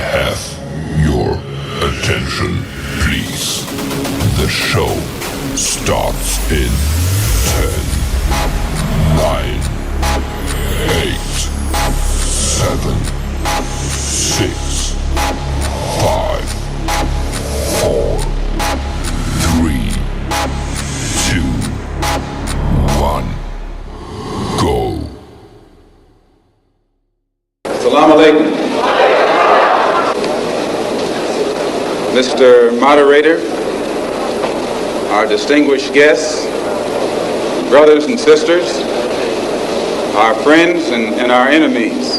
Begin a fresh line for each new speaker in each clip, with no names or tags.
have your attention, please? The show starts in 10, 9, 8, 7, 6, 5, 4, 3, 2, 1, go.
Salaam Alaikum. Mr. Moderator, our distinguished guests, brothers and sisters, our friends and our enemies.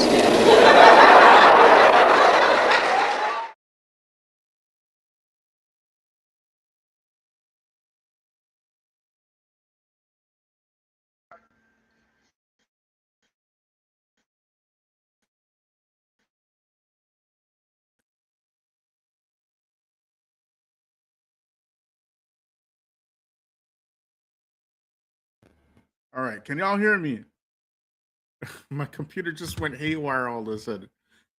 All right, can y'all hear me? My computer just went haywire all of a sudden.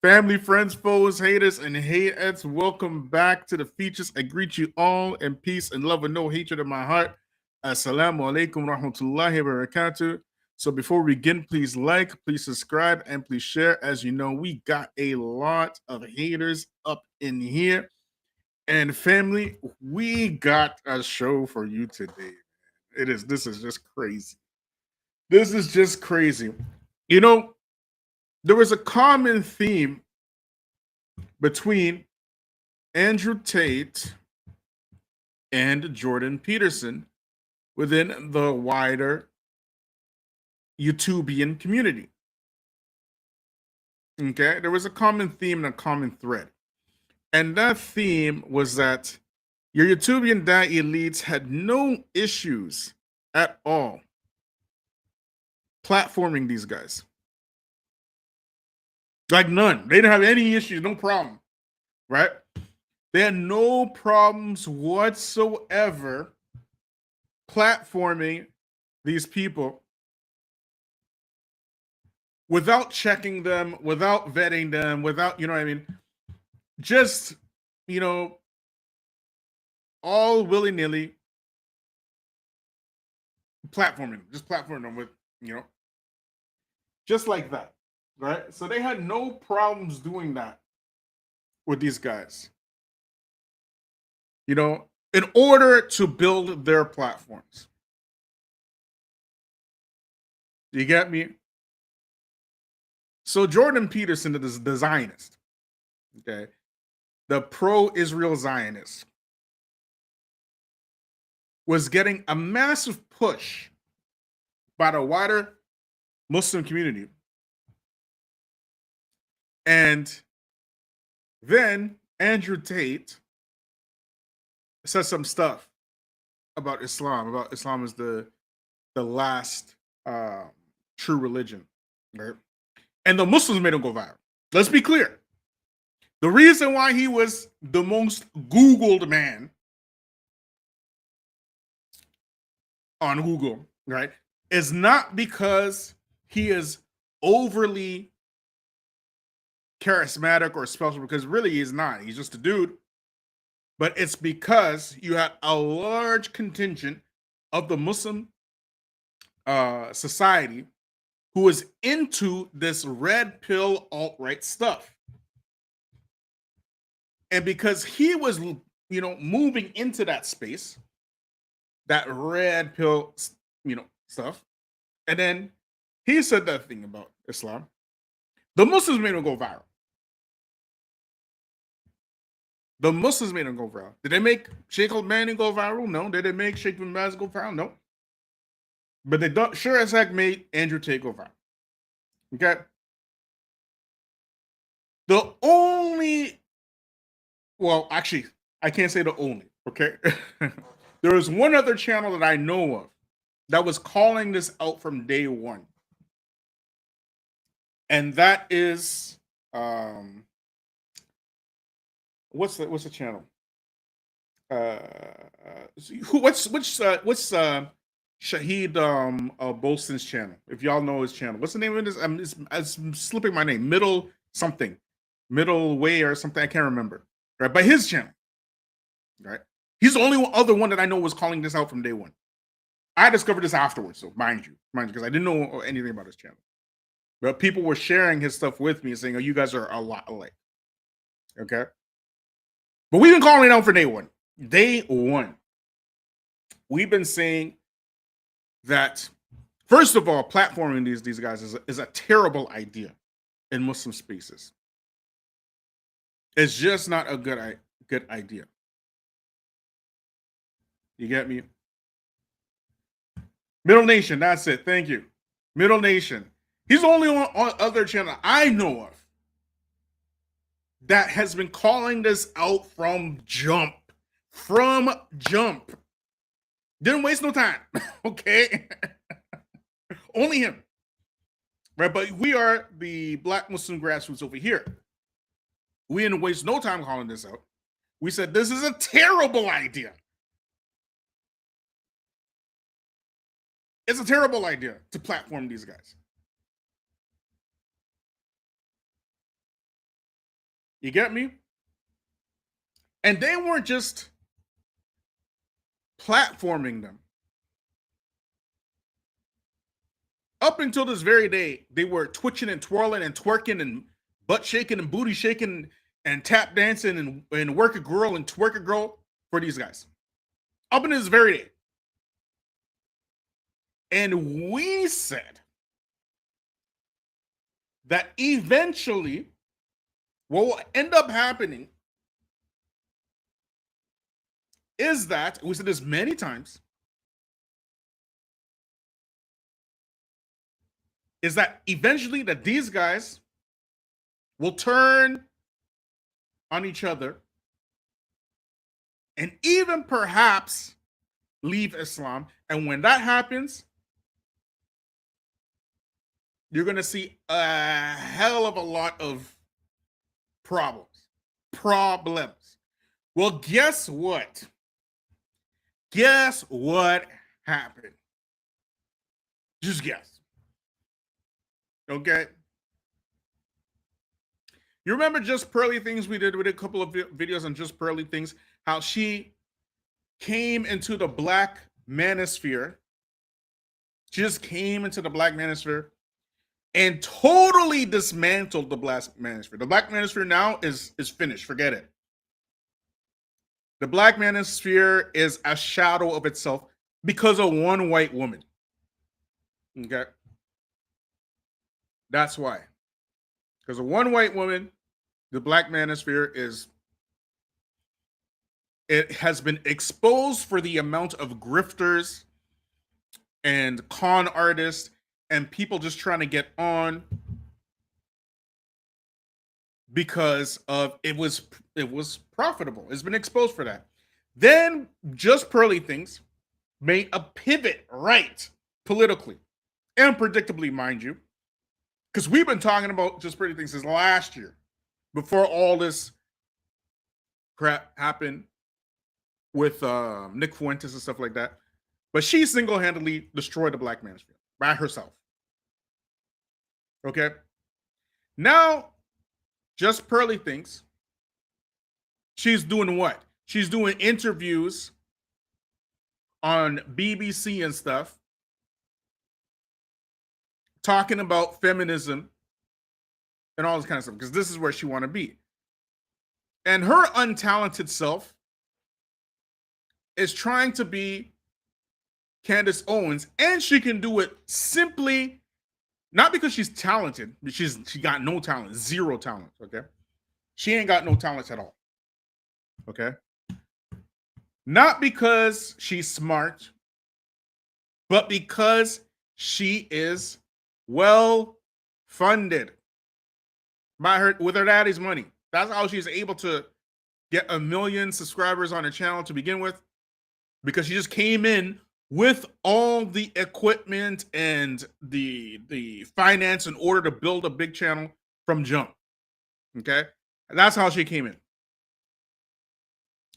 Family, friends, foes, haters, and hatettes, welcome back to the Feachaz. I greet you all in peace and love and no hatred in my heart. Assalamu alaikum rahmatullahi wa barakatuh. So before we begin, please like, please subscribe, and please share. As you know, we got a lot of haters up in here. And family, we got a show for you today. This is just crazy. This is just crazy. You know, there was a common theme between Andrew Tate and Jordan Peterson within the wider YouTubian community. Okay, there was a common theme and a common thread. And that theme was that your YouTubian da'i elites had no issues at all platforming these guys. Like none. They didn't have any issues, no problem. Right? They had no problems whatsoever platforming these people without checking them, without vetting them, without, you know what I mean? Just, you know, all willy-nilly platforming, just platforming them with, you know, just like that, right? So they had no problems doing that with these guys, you know, in order to build their platforms. You get me? So Jordan Peterson, the Zionist, okay, the pro-Israel Zionist, was getting a massive push by the wider Muslim community. And then Andrew Tate said some stuff about Islam is the last true religion, right? And the Muslims made him go viral. Let's be clear. The reason why he was the most Googled man on Google, right, is not because he is overly charismatic or special, because really he's not. He's just a dude. But it's because you had a large contingent of the Muslim society who was into this red pill alt-right stuff. And because he was, you know, moving into that space, that red pill, you know, stuff, and then he said that thing about Islam, the Muslims made him go viral. The Muslims made him go viral. Did they make Sheikh Al-Bani go viral? No. Did they make Sheikh bin Baz go viral? No. But they sure as heck made Andrew Tate go viral. Okay? The only, well, actually, I can't say the only, okay? There was one other channel that I know of that was calling this out from day one. And that is, what's the channel? What's Shahid Bolson's channel? If y'all know his channel, what's the name of this? It's slipping my name. Middle something. Middle Way or something. I can't remember. Right, but his channel. Right, he's the only other one that I know was calling this out from day one. I discovered this afterwards, so mind you, because I didn't know anything about his channel. But people were sharing his stuff with me, saying, "Oh, you guys are a lot alike." Okay, but we've been calling it out for day one. Day one, we've been saying that, first of all, platforming these guys is a terrible idea in Muslim spaces. It's just not a good idea. You get me? Middle Nation, that's it. Thank you. Middle Nation. He's the only one on other channel I know of that has been calling this out from jump. From jump. Didn't waste no time. Okay? Only him. Right? But we are the Black Muslim grassroots over here. We didn't waste no time calling this out. We said this is a terrible idea. It's a terrible idea to platform these guys. You get me? And they weren't just platforming them. Up until this very day, they were twitching and twirling and twerking and butt shaking and booty shaking and tap dancing and work a girl and twerk a girl for these guys. Up until this very day. And we said that eventually what will end up happening is that, we said this many times, is that eventually that these guys will turn on each other and even perhaps leave Islam. And when that happens, you're going to see a hell of a lot of problems. Well, guess what? Guess what happened? Just guess. Okay? You remember Just Pearly Things? We did a couple of videos on Just Pearly Things, how she came into the Black manosphere. She just came into the Black manosphere and totally dismantled the Black manosphere. The Black manosphere now is finished. Forget it. The Black manosphere is a shadow of itself because of one white woman. Okay? That's why. Because of one white woman, the Black manosphere it has been exposed for the amount of grifters and con artists and people just trying to get on because of it was profitable. It's been exposed for that. Then Just Pearly Things made a pivot right politically and predictably, mind you, because we've been talking about Just Pearly Things since last year, before all this crap happened with Nick Fuentes and stuff like that. But she single-handedly destroyed the Black manosphere by herself. Okay? Now, Just Pearly Things, she's doing what? She's doing interviews on BBC and stuff, talking about feminism and all this kind of stuff, because this is where she want to be. And her untalented self is trying to be Candace Owens, and she can do it simply not because she's talented. She got no talent, zero talent. Okay, she ain't got no talent at all. Okay, not because she's smart, but because she is well funded by with her daddy's money. That's how she's able to get 1 million subscribers on her channel to begin with, because she just came in with all the equipment and the finance in order to build a big channel from jump. Okay? And that's how she came in.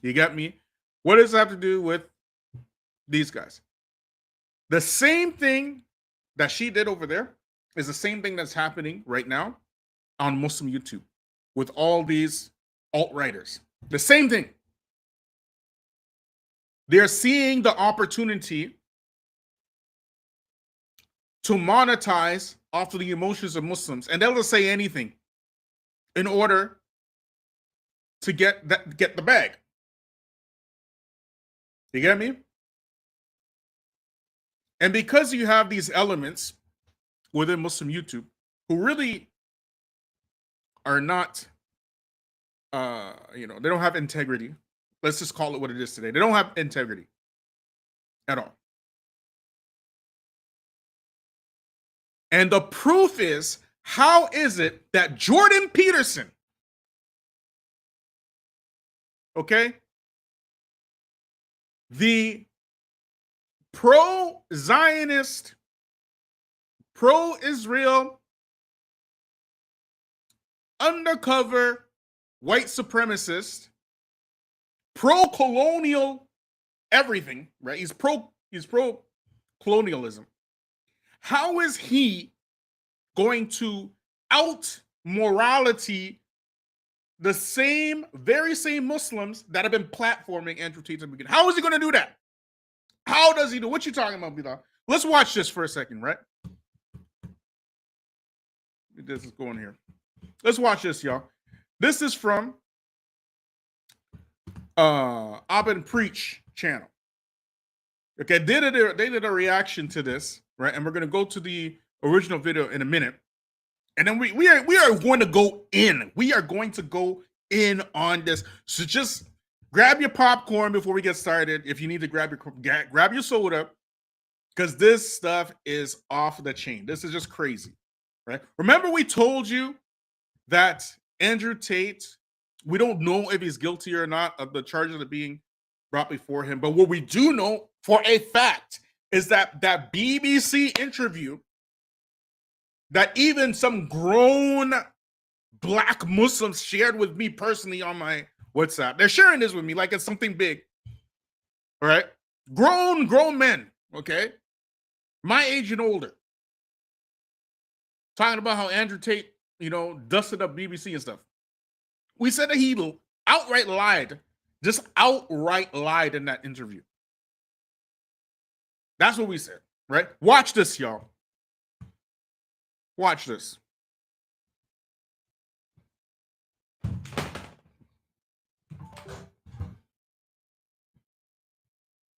You got me? What does that have to do with these guys? The same thing that she did over there is the same thing that's happening right now on Muslim YouTube. with all these alt-righters. The same thing. They're seeing the opportunity to monetize off of the emotions of Muslims, and they'll just say anything in order to get the bag. You get me? And because you have these elements within Muslim YouTube who really are not, they don't have integrity. Let's just call it what it is today. They don't have integrity at all. And the proof is, how is it that Jordan Peterson, okay, the pro-Zionist, pro-Israel, undercover white supremacist, pro-colonial everything, right? He's pro-colonialism. How is he going to out morality the very same Muslims that have been platforming Andrew Tate in the beginning? How is he going to do that? How does he do? What you talking about, Bilal? Let's watch this for a second, right? This is going here. Let's watch this, y'all. This is from Abin Preach channel. Okay, they did a reaction to this, right? And we're gonna go to the original video in a minute, and then we are going to go in. We are going to go in on this. So just grab your popcorn before we get started. If you need to grab your soda, because this stuff is off the chain. This is just crazy, right? Remember, we told you that Andrew Tate, we don't know if he's guilty or not of the charges that are being brought before him. But what we do know for a fact is that that BBC interview that even some grown black Muslims shared with me personally on my WhatsApp. They're sharing this with me like it's something big. All right? Grown men, okay? My age and older. Talking about how Andrew Tate, dusted up BBC and stuff. We said that he outright lied. Just outright lied in that interview. That's what we said, right? Watch this, y'all. Watch this.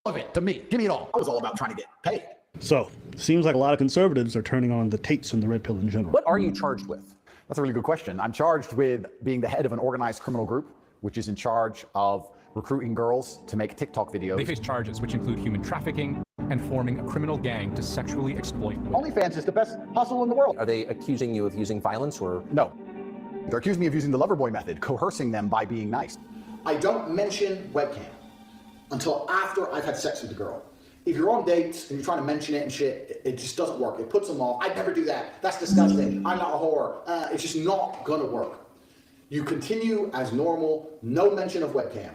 Of it to me. Give me it all. I was all about trying to get paid.
So, seems like a lot of conservatives are turning on the Tates and the red pill in general.
What are you charged with? That's a really good question. I'm charged with being the head of an organized criminal group, which is in charge of recruiting girls to make TikTok videos.
They face charges which include human trafficking and forming a criminal gang to sexually exploit women.
OnlyFans is the best hustle in the world.
Are they accusing you of using violence or?
No. They're accusing me of using the Loverboy method, coercing them by being nice. I don't mention webcam until after I've had sex with the girl. If you're on dates and you're trying to mention it and shit, it just doesn't work. It puts them off. I'd never do that. That's disgusting. I'm not a whore. It's just not gonna work. You continue as normal, no mention of webcam.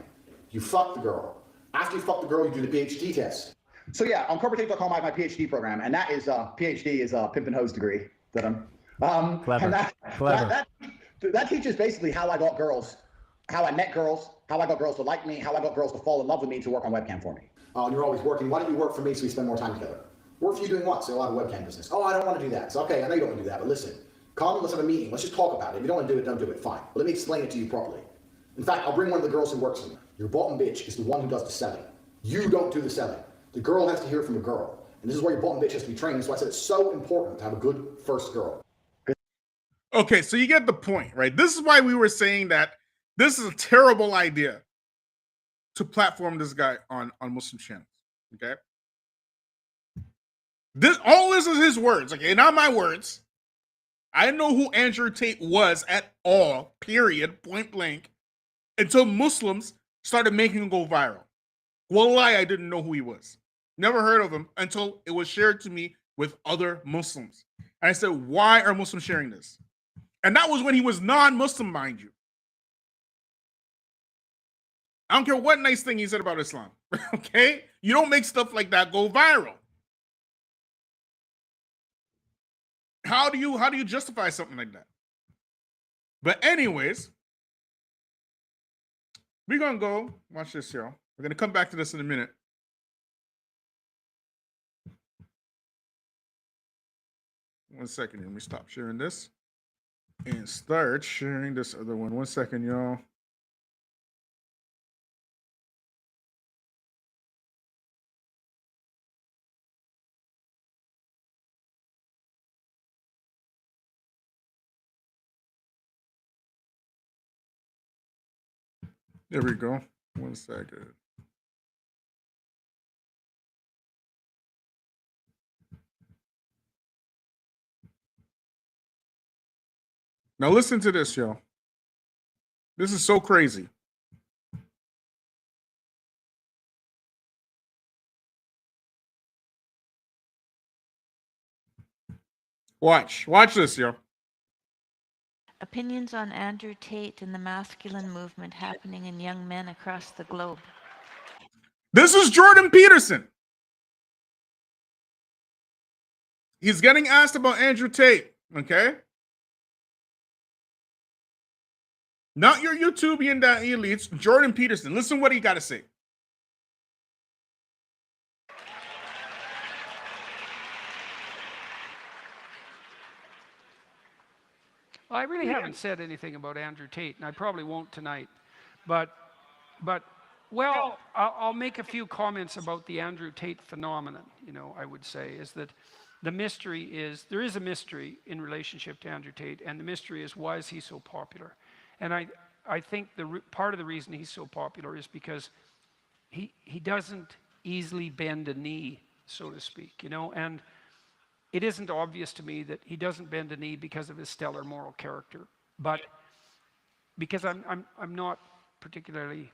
You fuck the girl. After you fuck the girl, you do the PhD test. So yeah, on corporatetape.com I have my PhD program, and that is PhD is a pimp and hose degree that I'm.
Clever.
And
Clever.
That teaches basically how I got girls, how I met girls, how I got girls to like me, how I got girls to fall in love with me to work on webcam for me. You're always working. Why don't you work for me so we spend more time together? Work for you doing what? So a lot of webcam business. Oh, I don't want to do that. So okay, I know you don't want to do that, but listen, come, let's have a meeting. Let's just talk about it. If you don't want to do it, don't do it. Fine. But let me explain it to you properly. In fact, I'll bring one of the girls who works for me. Your bottom bitch is the one who does the selling. You don't do the selling. The girl has to hear from the girl. And this is where your bottom bitch has to be trained. That's why I said it's so important to have a good first girl.
Okay, so you get the point, right? This is why we were saying that this is a terrible idea to platform this guy on Muslim channels. Okay, all this is his words. Okay, not my words. I didn't know who Andrew Tate was at all. Period. Point blank. Until Muslims started making him go viral. Wallahi, I didn't know who he was. Never heard of him until it was shared to me with other Muslims. And I said, why are Muslims sharing this? And that was when he was non-Muslim, mind you. I don't care what nice thing he said about Islam. Okay? You don't make stuff like that go viral. How do you justify something like that? But anyways, we're gonna go watch this, y'all. We're gonna come back to this in a minute. One second, let me stop sharing this and start sharing this other one. 1 second, y'all. There we go. 1 second. Now listen to this, y'all. This is so crazy. Watch this, y'all.
Opinions on Andrew Tate and the masculine movement happening in young men across the globe.
This is Jordan Peterson. He's getting asked about Andrew Tate, okay? Not your YouTubian that elites, Jordan Peterson. Listen what he got to say.
Well, I really haven't said anything about Andrew Tate, and I probably won't tonight. But well, I'll make a few comments about the Andrew Tate phenomenon. You know, I would say is that the mystery is, there is a mystery in relationship to Andrew Tate, and the mystery is, why is he so popular? And I think part of the reason he's so popular is because he doesn't easily bend a knee, so to speak, you know, and it isn't obvious to me that he doesn't bend a knee because of his stellar moral character, but because I'm not particularly,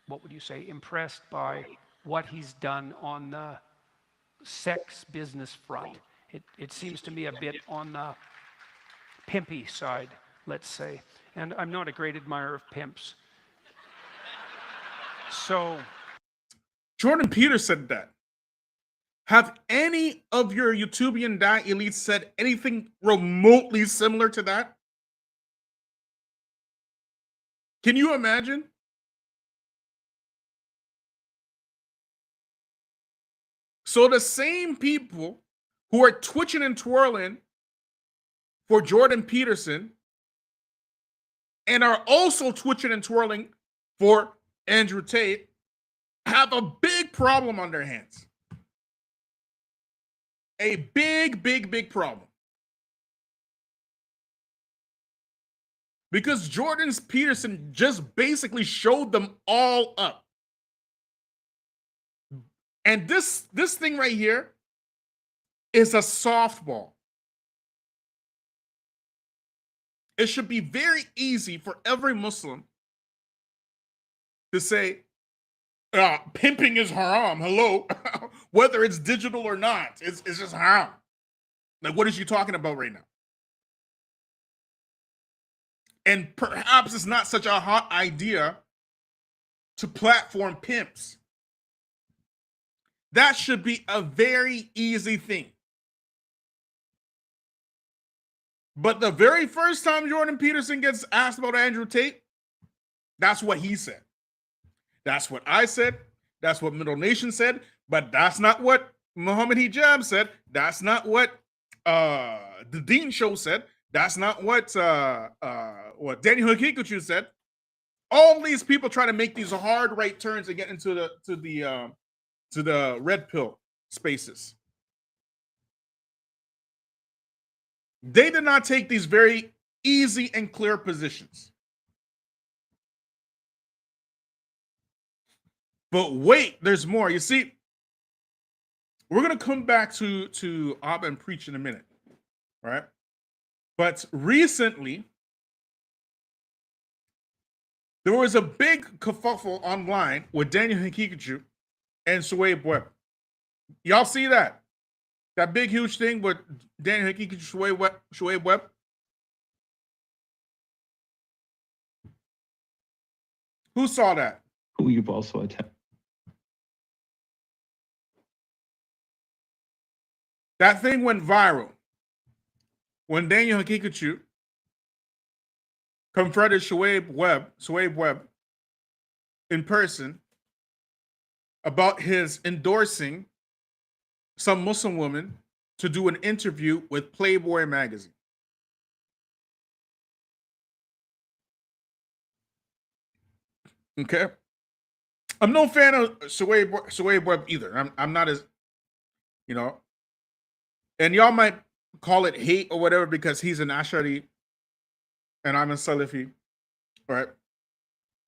what would you say, impressed by what he's done on the sex business front. It seems to me a bit on the pimpy side, let's say. And I'm not a great admirer of pimps. So
Jordan Peterson said that. Have any of your YouTubian die elites said anything remotely similar to that? Can you imagine? So the same people who are twitching and twirling for Jordan Peterson and are also twitching and twirling for Andrew Tate have a big problem on their hands. A big problem. Because Jordan Peterson just basically showed them all up. And this thing right here is a softball. It should be very easy for every Muslim to say, pimping is haram. Hello. Whether it's digital or not, it's just haram. Like, what is you talking about right now? And perhaps it's not such a hot idea to platform pimps. That should be a very easy thing. But the very first time Jordan Peterson gets asked about Andrew Tate, that's what he said. That's what I said. That's what Middle Nation said. But that's not what Muhammad Hijab said. That's not what the Dean Show said. That's not what Daniel Hikikuchu said. All these people try to make these hard right turns to get into the red pill spaces. They did not take these very easy and clear positions. But wait, there's more. You see, we're going to come back to Abba and Preach in a minute, right? But recently, there was a big kerfuffle online with Daniel Hikikuchu and Shoaib Webb. Y'all see that? That big, huge thing with Daniel Hikikuchu, Shoaib Webb? Who saw that?
Who you've also attacked.
That thing went viral when Daniel Hikikuchu confronted Shoaib Webb in person about his endorsing some Muslim woman to do an interview with Playboy magazine. Okay. I'm no fan of Shoaib Webb either. I'm not as, you know, and y'all might call it hate or whatever because he's an Ashari and I'm a Salafi, right?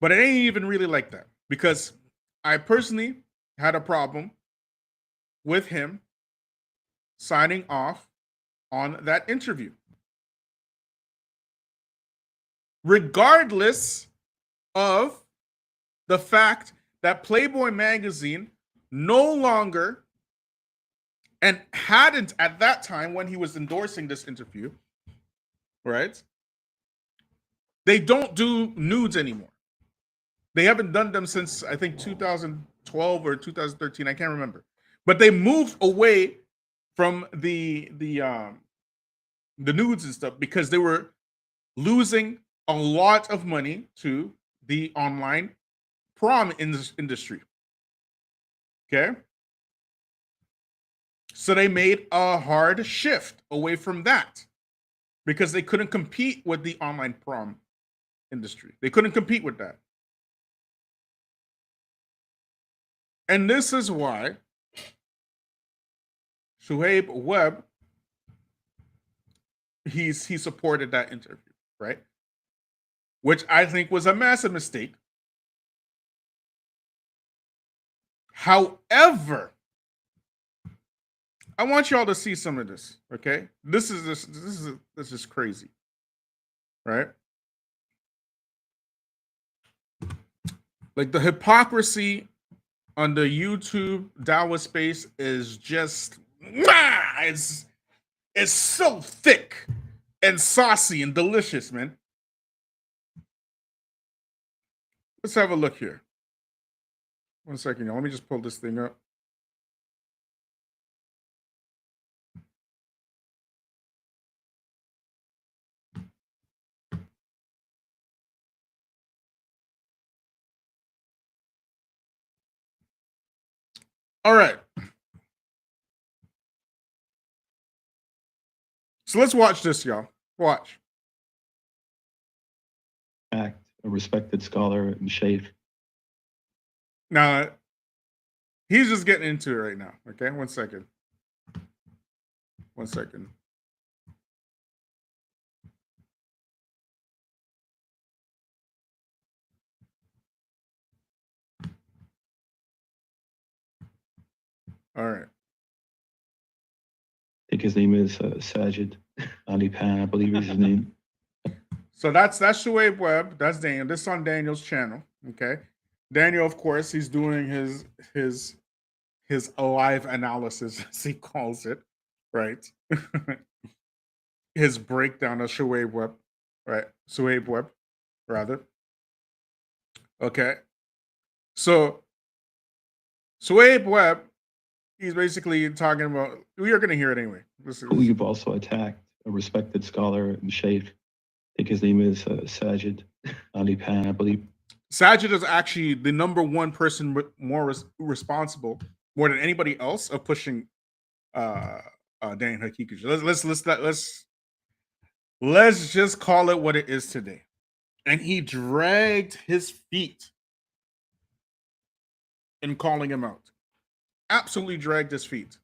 But it ain't even really like that because I personally had a problem with him signing off on that interview. Regardless of the fact that Playboy magazine no longer, and hadn't at that time when he was endorsing this interview, right? They don't do nudes anymore. They haven't done them since I think 2012 or 2013. I can't remember. But they moved away from the nudes and stuff because they were losing a lot of money to the online prom industry. Okay? So they made a hard shift away from that because they couldn't compete with the online prom industry. They couldn't compete with that. And this is why Shoaib Webb, he supported that interview, right? Which I think was a massive mistake. However, I want y'all to see some of this, okay? This is crazy, right? Like the hypocrisy on the YouTube Dawa space is just it's so thick and saucy and delicious, man. Let's have a look here. 1 second, y'all. Let me just pull this thing up. All right. So let's watch this, y'all. Watch.
A respected scholar and sheikh.
Now, he's just getting into it right now. Okay, 1 second. 1 second. All right.
I think his name is Sajid Ali Pan, I believe is his name.
So that's Shoaib Webb. That's Daniel. This is on Daniel's channel. Okay. Daniel, of course, he's doing his live analysis, as he calls it, right? His breakdown of Shoaib Webb, right? Shoaib Webb, rather. Okay. So Shoaib Webb, he's basically talking about, we are going to hear it anyway.
We've also attacked a respected scholar and sheikh. I think his name is Sajid Ali Pan, I believe.
Sajid is actually the number one person more responsible, more than anybody else, of pushing Daniel Hakikuchi. Let's just call it what it is today. And he dragged his feet in calling him out. Absolutely dragged his feet.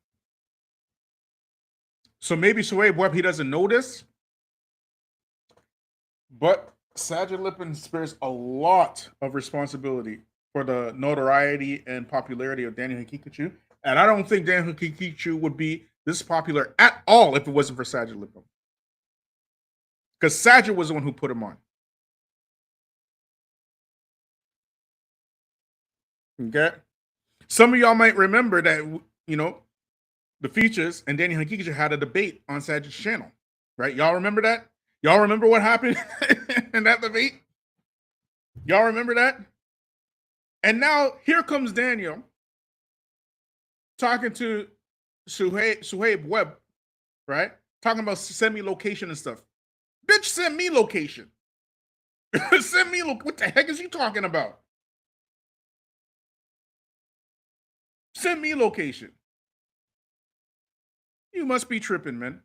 So maybe Shoaib Webb, he doesn't know this, but Sajid Lippin bears a lot of responsibility for the notoriety and popularity of Daniel Hakikuchi. And I don't think Daniel Hakikuchi would be this popular at all if it wasn't for Sajid Lippin. Because Sajid was the one who put him on. Okay? Some of y'all might remember that, you know, the Feachaz and Daniel Hakikuchi had a debate on Sajid's channel, right? Y'all remember that? Y'all remember what happened in that debate? Y'all remember that? And now here comes Daniel talking to Shoaib Webb, right? Talking about send me location and stuff. Bitch, send me location. Send me what the heck is he talking about? Send me location. You must be tripping, man.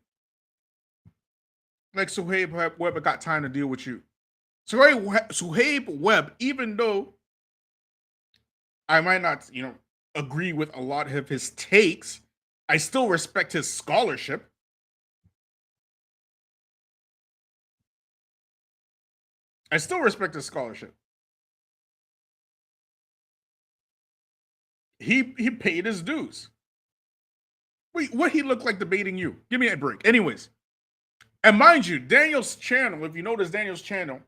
Like Suhaib Webb got time to deal with you. Suhaib Webb, even though I might not, agree with a lot of his takes, I still respect his scholarship. I still respect his scholarship. He paid his dues. Wait, what he look like debating you? Give me a break. Anyways, and mind you, Daniel's channel, if you notice, Daniel's channel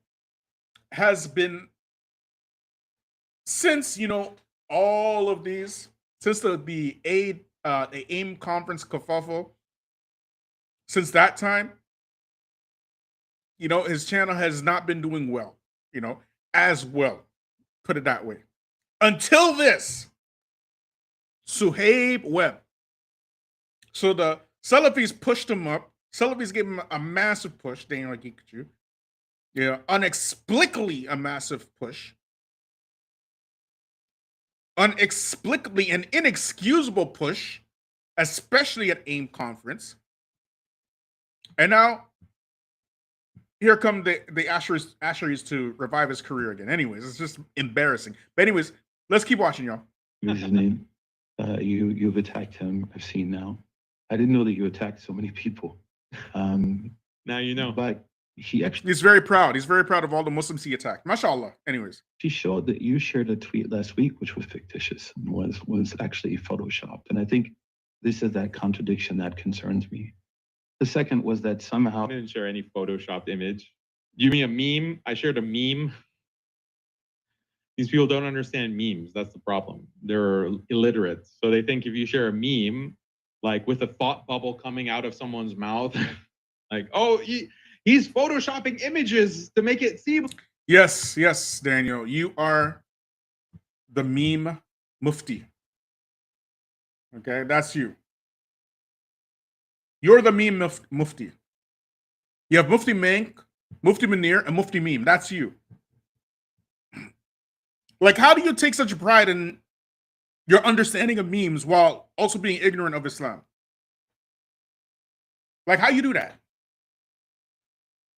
has been, since, all of these, since the AIM conference kerfuffle, since that time, his channel has not been doing well, as well, put it that way. Until this, Suhaib Webb. So the Salafis pushed him up. Salafis gave him a massive push. Daniel, like you. Yeah, unexplicably a massive push. Unexplicably an inexcusable push, especially at AIM conference. And now, here come the Asheries to revive his career again. Anyways, it's just embarrassing. But anyways, let's keep watching, y'all.
His name. You've attacked him. I've seen now. I didn't know that you attacked so many people.
Now you know.
But he's
very proud. He's very proud of all the Muslims he attacked. MashaAllah. Anyways.
She showed that you shared a tweet last week, which was fictitious and was actually photoshopped. And I think this is that contradiction that concerns me. The second was that somehow
I didn't share any photoshopped image. You mean a meme? I shared a meme. These people don't understand memes. That's the problem. They're illiterate. So they think if you share a meme, like with a thought bubble coming out of someone's mouth, like, oh, he's photoshopping images to make it seem.
Yes, Daniel. You are the meme mufti. Okay, that's you. You're the meme mufti. You have Mufti Mank, Mufti Munir, and Mufti Meme. That's you. Like, how do you take such pride in your understanding of memes while also being ignorant of Islam? Like, how you do that?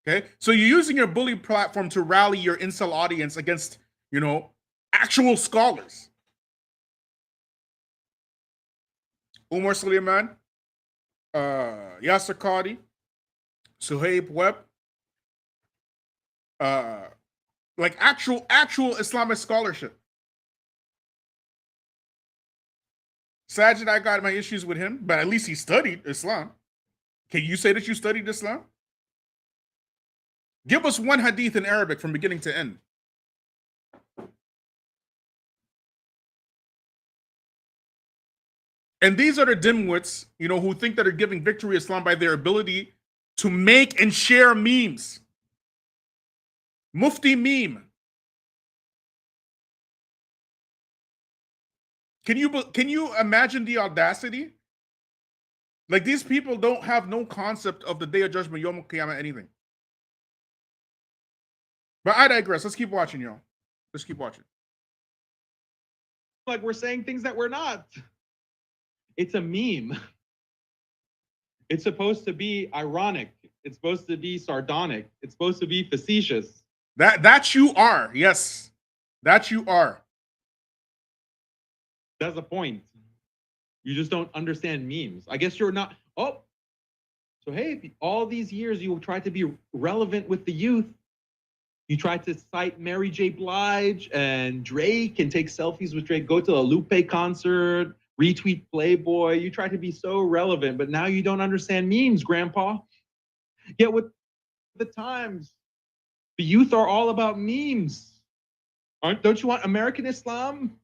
Okay, so you're using your bully platform to rally your incel audience against, actual scholars. Umar Suleiman, Yasser Qadi, Suhaib Webb, like actual Islamic scholarship. Sajid, I got my issues with him, but at least he studied Islam. Can you say that you studied Islam? Give us one hadith in Arabic from beginning to end. And these are the dimwits, who think that are giving victory to Islam by their ability to make and share memes. Mufti meme. Can you imagine the audacity? Like, these people don't have no concept of the Day of Judgment, Yom Qiyamah, anything. But I digress. Let's keep watching, y'all. Let's keep watching.
Like we're saying things that we're not. It's a meme. It's supposed to be ironic. It's supposed to be sardonic. It's supposed to be facetious.
That you are. Yes. That you are.
That's the point. You just don't understand memes. I guess you're not. Oh, so hey, all these years you tried to be relevant with the youth. You tried to cite Mary J. Blige and Drake and take selfies with Drake, go to a Lupe concert, retweet Playboy. You tried to be so relevant, but now you don't understand memes, Grandpa. Get with the times. The youth are all about memes. Don't you want American Islam?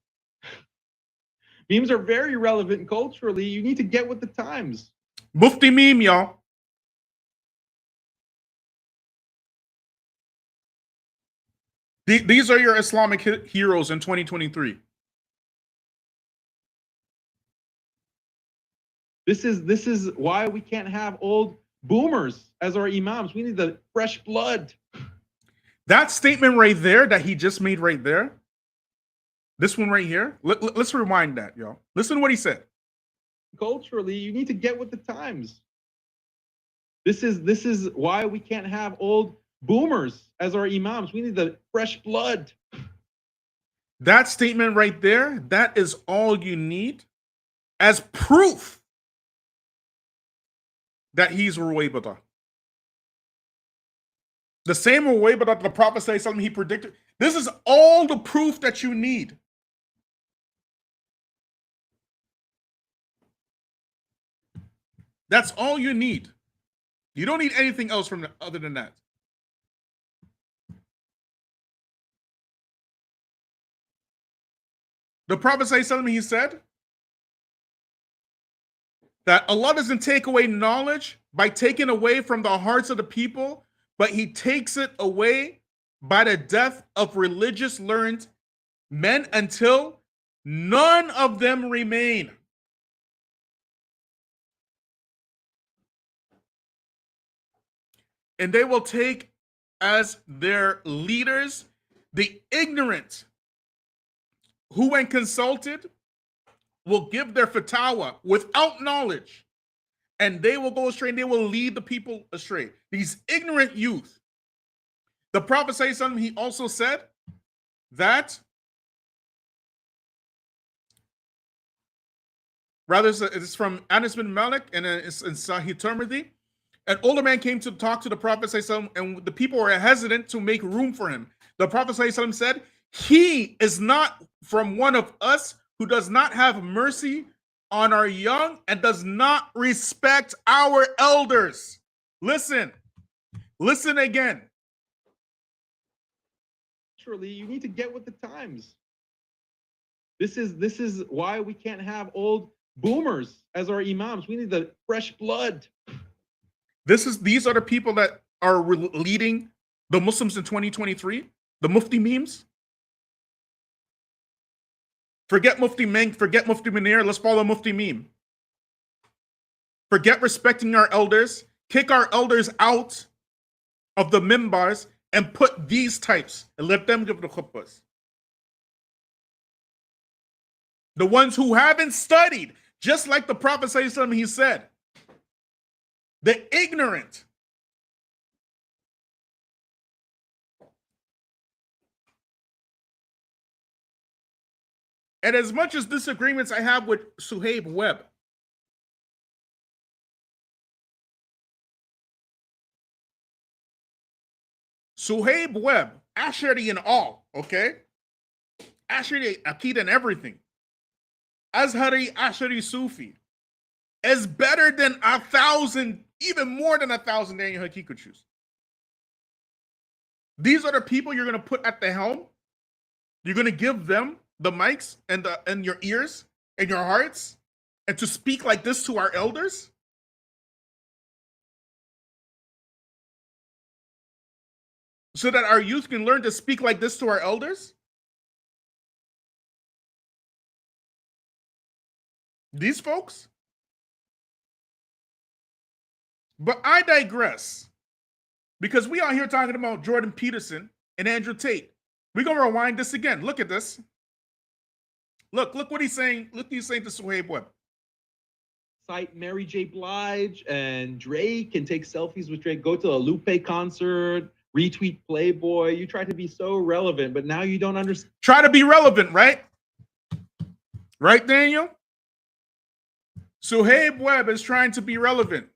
Memes are very relevant culturally. You need to get with the times.
Mufti meme, y'all. These are your Islamic heroes in 2023.
This is why we can't have old boomers as our imams. We need the fresh blood.
That statement right there that he just made right there, this one right here, let's rewind that, y'all. Listen to what he said.
Culturally, you need to get with the times. This is why we can't have old boomers as our imams. We need the fresh blood.
That statement right there, that is all you need as proof that he's Ruwaybada. The same Ruwaybada that the prophet said something he predicted. This is all the proof that you need. That's all you need. You don't need anything else from other than that. The Prophet he said that Allah doesn't take away knowledge by taking away from the hearts of the people, but he takes it away by the death of religious learned men until none of them remain. And they will take as their leaders the ignorant who, when consulted, will give their fatwa without knowledge, and they will go astray and they will lead the people astray. These ignorant youth. The Prophet says something. He also said that, rather, it's from Anas bin Malik and it's in Sahih Tirmidhi. An older man came to talk to the Prophet and the people were hesitant to make room for him. The Prophet said, he is not from one of us who does not have mercy on our young and does not respect our elders. Listen again.
Naturally, you need to get with the times. This is why we can't have old boomers as our imams. We need the fresh blood.
These are the people that are leading the Muslims in 2023. The Mufti memes. Forget Mufti Meng, forget Mufti Munir, let's follow Mufti Meme. Forget respecting our elders, kick our elders out of the mimbars and put these types and let them give the khutbahs. The ones who haven't studied, just like the Prophet he said, the ignorant. And as much as disagreements I have with Suhaib Webb, Ashari and all, okay? Ashari, Aqid and everything. Azhari, Ashari, Sufi is better than 1,000, even more than 1,000 Daniel Hakikuchus. These are the people you're going to put at the helm. You're going to give them the mics and your ears and your hearts and to speak like this to our elders? So that our youth can learn to speak like this to our elders? These folks? But I digress. Because we out here talking about Jordan Peterson and Andrew Tate. We're going to rewind this again. Look at this. Look what he's saying. Look what he's saying to Suhaib Webb.
Cite Mary J. Blige and Drake and take selfies with Drake. Go to a Lupe concert. Retweet Playboy. You try to be so relevant, but now you don't understand.
Try to be relevant, right? Right, Daniel? Suhaib Webb is trying to be relevant.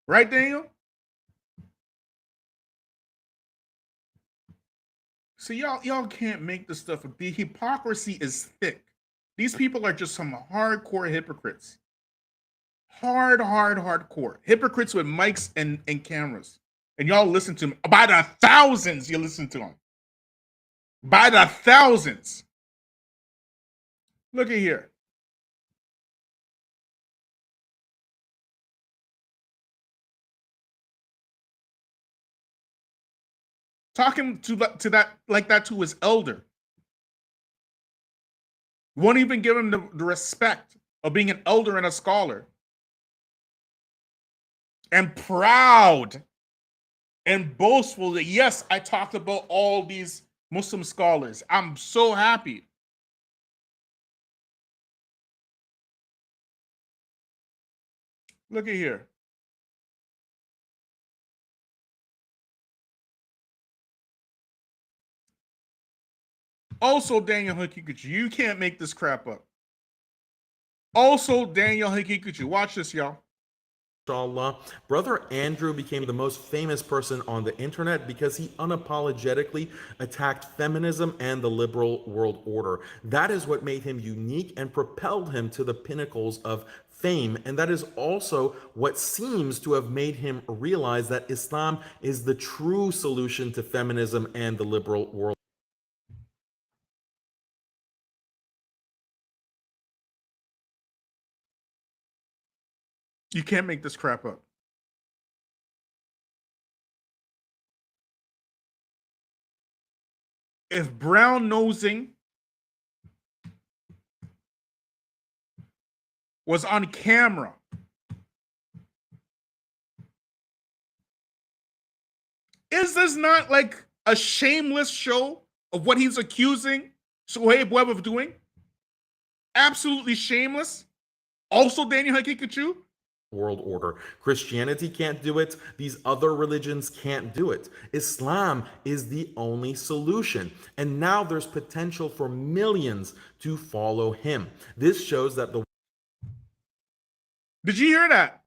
Right, Daniel? So y'all can't make this stuff. The hypocrisy is thick. These people are just some hardcore hypocrites. Hardcore. Hypocrites with mics and cameras. And y'all listen to them. By the thousands, you listen to them. By the thousands. Look at here. Talking to that like that to his elder. Won't even give him the respect of being an elder and a scholar. And proud and boastful that, yes, I talked about all these Muslim scholars. I'm so happy. Look at here. Also, Daniel Hakikuchi, you can't make this crap up. Also, Daniel Hakikuchi, watch this, y'all.
Inshallah, Brother Andrew became the most famous person on the internet because he unapologetically attacked feminism and the liberal world order. That is what made him unique and propelled him to the pinnacles of fame. And that is also what seems to have made him realize that Islam is the true solution to feminism and the liberal world.
You can't make this crap up. If brown nosing was on camera, is this not like a shameless show of what he's accusing Shoaib Webb of doing? Absolutely shameless. Also, Daniel Hakikuchu.
World order. Christianity can't do it. These other religions can't do it. Islam is the only solution. And now there's potential for millions to follow him. This shows that the...
Did you hear that?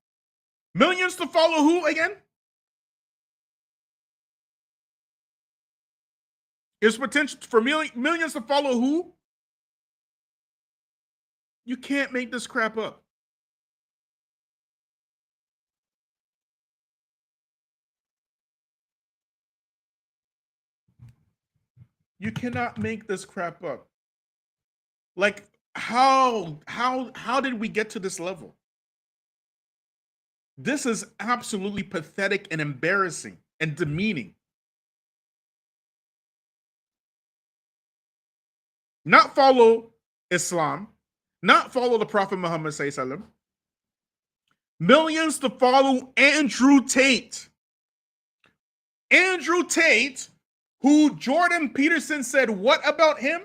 Millions to follow who again? There's potential for millions to follow who? You can't make this crap up. You cannot make this crap up. Like, how did we get to this level? This is absolutely pathetic and embarrassing and demeaning. Not follow Islam, not follow the Prophet Muhammad sallallahu. Millions to follow Andrew Tate. Andrew Tate, who Jordan Peterson said what about him?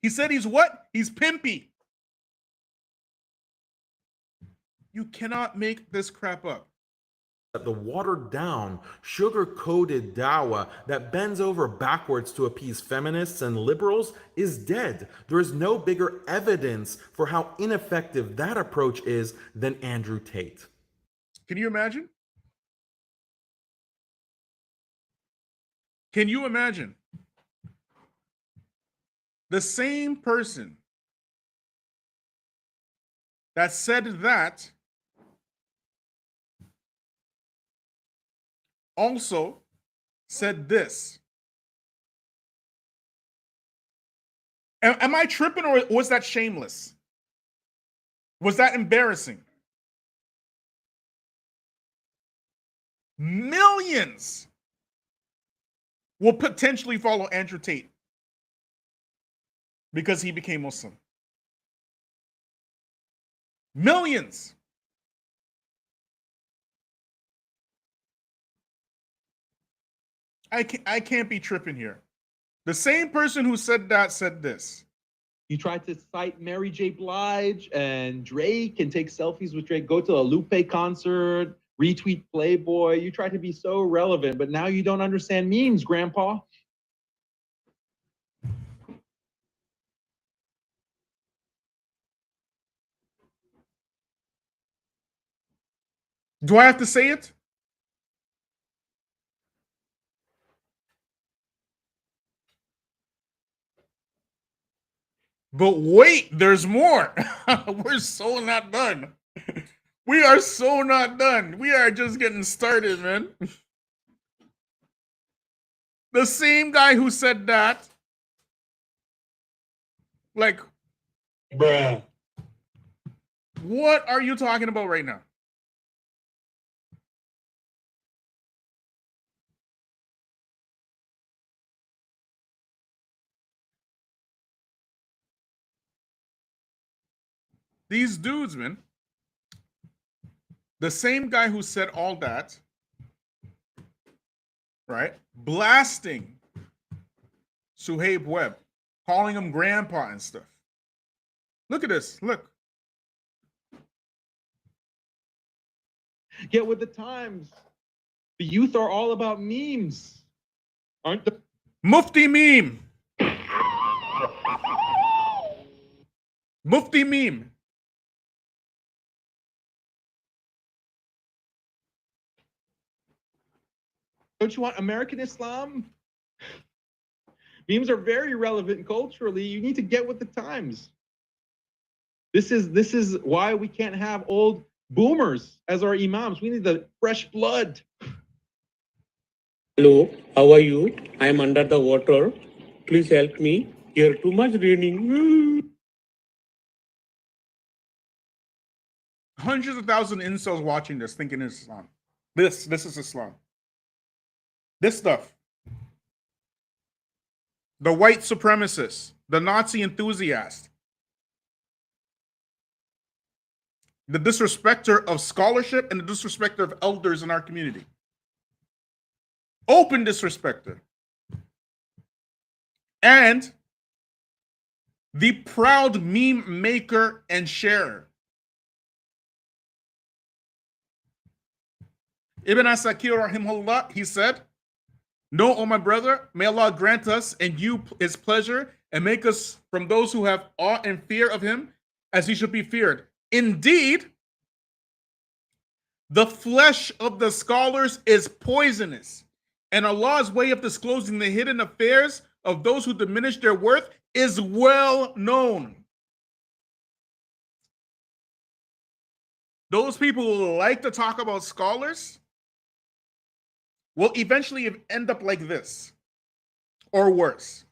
He said he's what? He's pimpy. You cannot make this crap up.
The watered down, sugar-coated dawah that bends over backwards to appease feminists and liberals is dead. There is no bigger evidence for how ineffective that approach is than Andrew Tate.
Can you imagine? Can you imagine? The same person that said that also said this. Am I tripping, or was that shameless? Was that embarrassing? Millions will potentially follow Andrew Tate because he became Muslim. Millions. I can't be tripping here. The same person who said that said this.
You tried to cite Mary J. Blige and Drake and take selfies with Drake, go to a Lupe concert, retweet Playboy. You tried to be so relevant, but now you don't understand memes, Grandpa.
Do I have to say it? But wait, there's more. We're so not done. We are so not done. We are just getting started, man. The same guy who said that, like, bruh, what are you talking about right now? These dudes, man. The same guy who said all that right? Blasting Suhaib Webb, calling him grandpa and stuff. Look at this. Look.
Get with the times. The youth are all about memes, aren't they?
Mufti meme. Mufti meme.
Don't you want American Islam? Memes are very relevant culturally. You need to get with the times. This is why we can't have old boomers as our imams. We need the fresh blood.
Hello, how are you? I am under the water. Please help me. Here too much raining.
Hundreds of thousands of incels watching this, thinking it's Islam. This is Islam. This stuff. The white supremacist, the Nazi enthusiast, the disrespecter of scholarship and the disrespecter of elders in our community. Open disrespecter. And the proud meme maker and sharer. Ibn Asakir rahimahullah, he said, "Know, O my brother, may Allah grant us and you his pleasure and make us from those who have awe and fear of him as he should be feared. Indeed, the flesh of the scholars is poisonous, and Allah's way of disclosing the hidden affairs of those who diminish their worth is well known." Those people who like to talk about scholars will eventually end up like this or worse.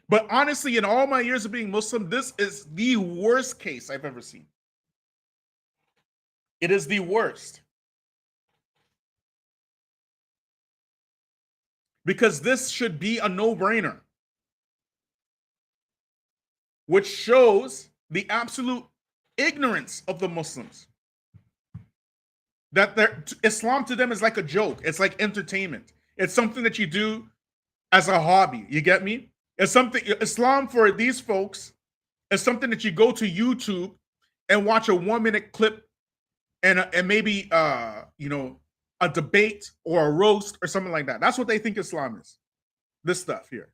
But honestly, in all my years of being Muslim, this is the worst case I've ever seen. It is the worst. Because this should be a no-brainer, which shows the absolute ignorance of the Muslims. That Islam to them is like a joke. It's like entertainment. It's something that you do as a hobby. You get me? It's something, Islam for these folks is something that you go to YouTube and watch a 1-minute clip and maybe a debate or a roast or something like that. That's what they think Islam is. This stuff here.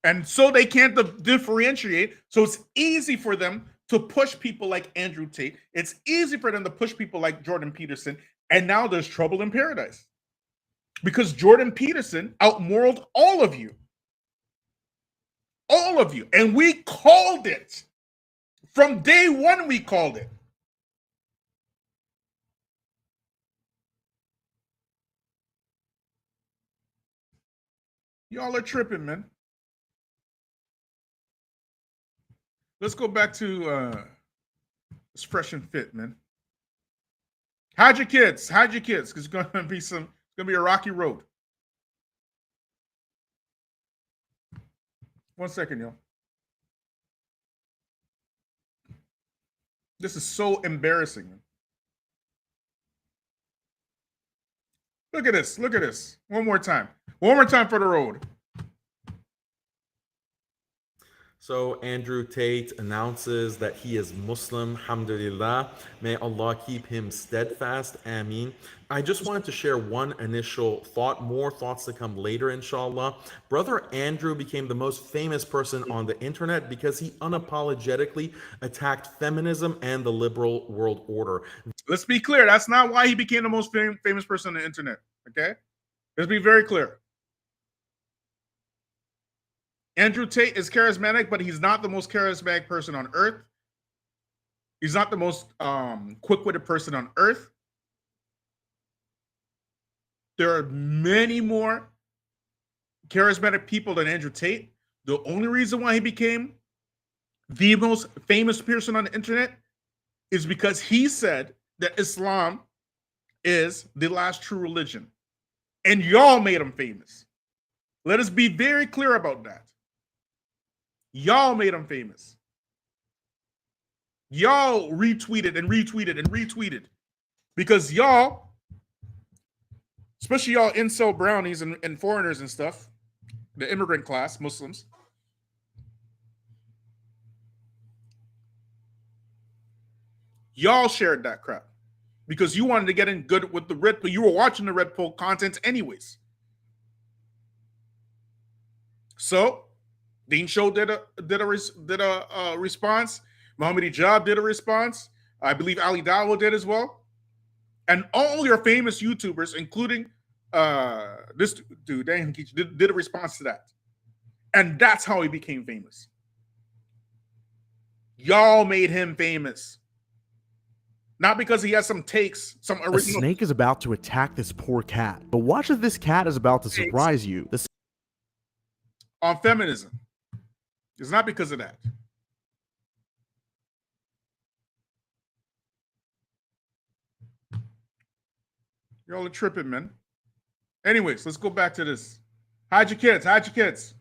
And so they can't differentiate. So it's easy for them to push people like Andrew Tate. It's easy for them to push people like Jordan Peterson. And now there's trouble in paradise. Because Jordan Peterson outmoraled all of you. All of you. And we called it. From day one, we called it. Y'all are tripping, man. Let's go back to it's fresh and fit, man. Hide your kids. Hide your kids, because it's gonna be a rocky road. 1 second, y'all. This is so embarrassing, man. Look at this. Look at this. One more time. One more time for the road.
So Andrew Tate announces that he is Muslim. Alhamdulillah. May Allah keep him steadfast. Ameen. I just wanted to share one initial thought, more thoughts to come later, inshallah. Brother Andrew became the most famous person on the internet because he unapologetically attacked feminism and the liberal world order.
Let's be clear. That's not why he became the most famous person on the internet. Okay? Let's be very clear. Andrew Tate is charismatic, but he's not the most charismatic person on earth. He's not the most quick-witted person on earth. There are many more charismatic people than Andrew Tate. The only reason why he became the most famous person on the internet is because he said that Islam is the last true religion. And y'all made him famous. Let us be very clear about that. Y'all made him famous. Y'all retweeted and retweeted and retweeted because y'all especially y'all incel brownies and foreigners and stuff, the immigrant class, Muslims. Y'all shared that crap because you wanted to get in good with the Red Pill. You were watching the Red Pill content anyways. So, Dean Show did a response. Muhammad Ijab did a response. I believe Ali Dawo did as well. And all your famous YouTubers, including this dude, Dan Keach, did a response to that. And that's how he became famous. Y'all made him famous. Not because he has some takes, some original.
A snake is about to attack this poor cat. But watch as this cat is about to surprise you.
On feminism. It's not because of that. Y'all are tripping, man. Anyways, let's go back to this. Hide your kids. Hide your kids.